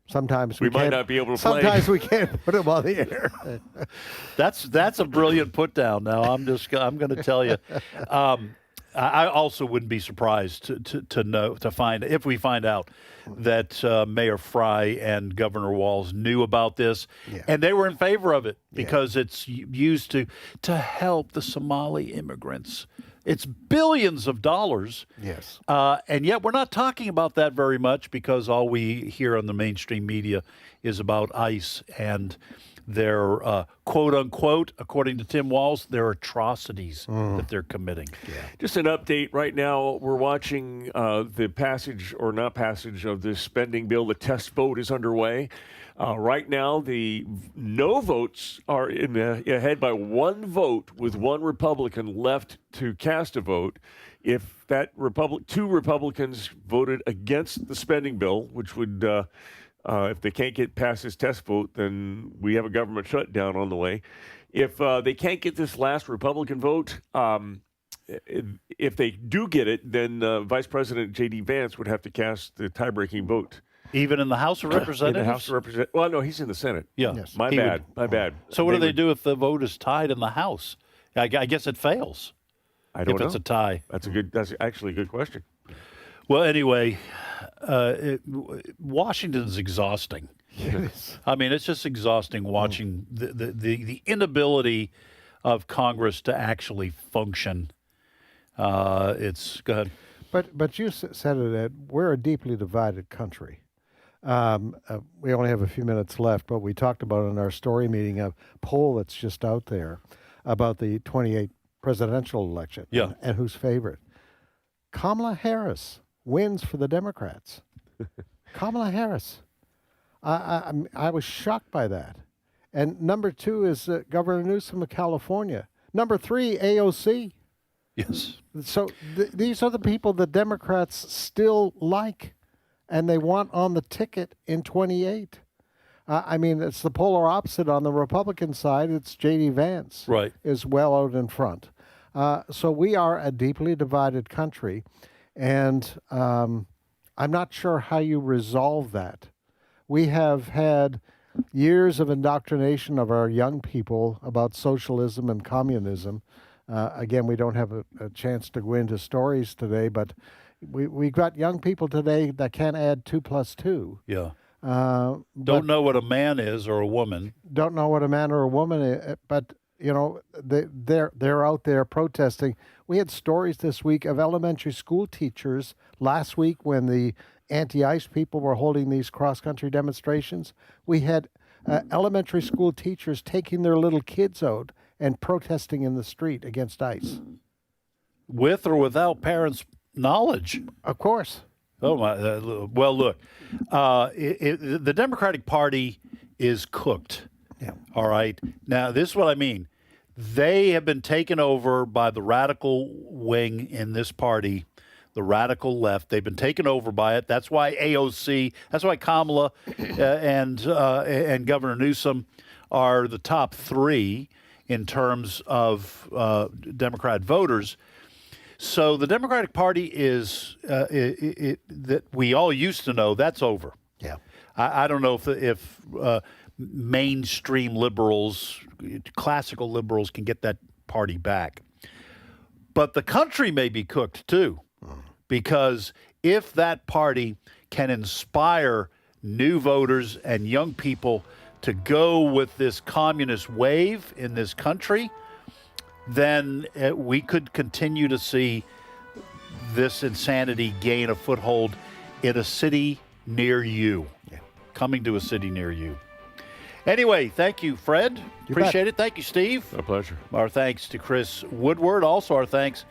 Sometimes we might not be able to play. Sometimes we can't put him on the air. That's a brilliant put down. Now I'm going to tell you. I also wouldn't be surprised to find if we find out that Mayor Fry and Governor Walz knew about this, and they were in favor of it because it's used to help the Somali immigrants. It's billions of dollars. Yes. And yet we're not talking about that very much because all we hear on the mainstream media is about ICE and their quote unquote, according to Tim Walz, their atrocities that they're committing. Yeah. Just an update right now. We're watching the passage or not passage of this spending bill. The test vote is underway. Right now, the no votes are ahead by one vote, with one Republican left to cast a vote. If that two Republicans voted against the spending bill, which would, if they can't get past this test vote, then we have a government shutdown on the way. If they can't get this last Republican vote, if they do get it, then Vice President J.D. Vance would have to cast the tie-breaking vote. Even in the House of Representatives? In the House of Representatives. Well, no, he's in the Senate. Yeah. Yes. My bad. So what do they do if the vote is tied in the House? I guess it fails. I don't know. If it's a tie. That's actually a good question. Well, anyway, Washington's exhausting. Yes. I mean, it's just exhausting watching the inability of Congress to actually function. Go ahead. But you said it, Ed. We're a deeply divided country. We only have a few minutes left, but we talked about in our story meeting a poll that's just out there about the 28 presidential election and who's favorite. Kamala Harris wins for the Democrats. Kamala Harris. I was shocked by that. And number 2 is Governor Newsom of California. Number 3, AOC. Yes. So these are the people the Democrats still like, and they want on the ticket in 28. I mean, it's the polar opposite on the Republican side. It's J.D. Vance is well out in front. So we are a deeply divided country, and I'm not sure how you resolve that. We have had years of indoctrination of our young people about socialism and communism. Again, we don't have a chance to go into stories today, but we've got young people today that can't add 2 + 2. Yeah. Don't know what a man is or a woman. Don't know what a man or a woman is, but you know they're out there protesting. We had stories this week of elementary school teachers last week when the anti-ICE people were holding these cross-country demonstrations. We had elementary school teachers taking their little kids out and protesting in the street against ICE. With or without parents' knowledge? Of course. Oh, my. Well, look, the Democratic Party is cooked. Yeah. All right. Now, this is what I mean. They have been taken over by the radical wing in this party, the radical left. They've been taken over by it. That's why AOC, that's why Kamala and Governor Newsom are the top 3 in terms of Democrat voters. So the Democratic Party is that we all used to know that's over. Yeah, I don't know if mainstream liberals, classical liberals, can get that party back. But the country may be cooked too, because if that party can inspire new voters and young people to go with this communist wave in this country, then we could continue to see this insanity gain a foothold in a city near you, coming to a city near you. Anyway, thank you, Fred. Appreciate it. Thank you, Steve. A pleasure. Our thanks to Chris Woodward. Also, our thanks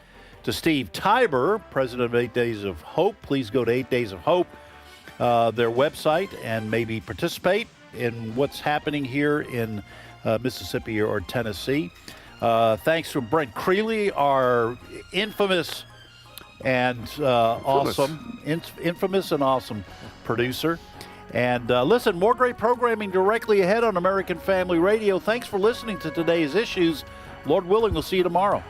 to Steve Tybor, president of 8 Days of Hope. Please go to 8 Days of Hope, their website, and maybe participate in what's happening here in Mississippi or Tennessee. Thanks to Brent Creeley, our infamous and infamous and awesome producer. And listen, more great programming directly ahead on American Family Radio. Thanks for listening to today's issues. Lord willing, we'll see you tomorrow.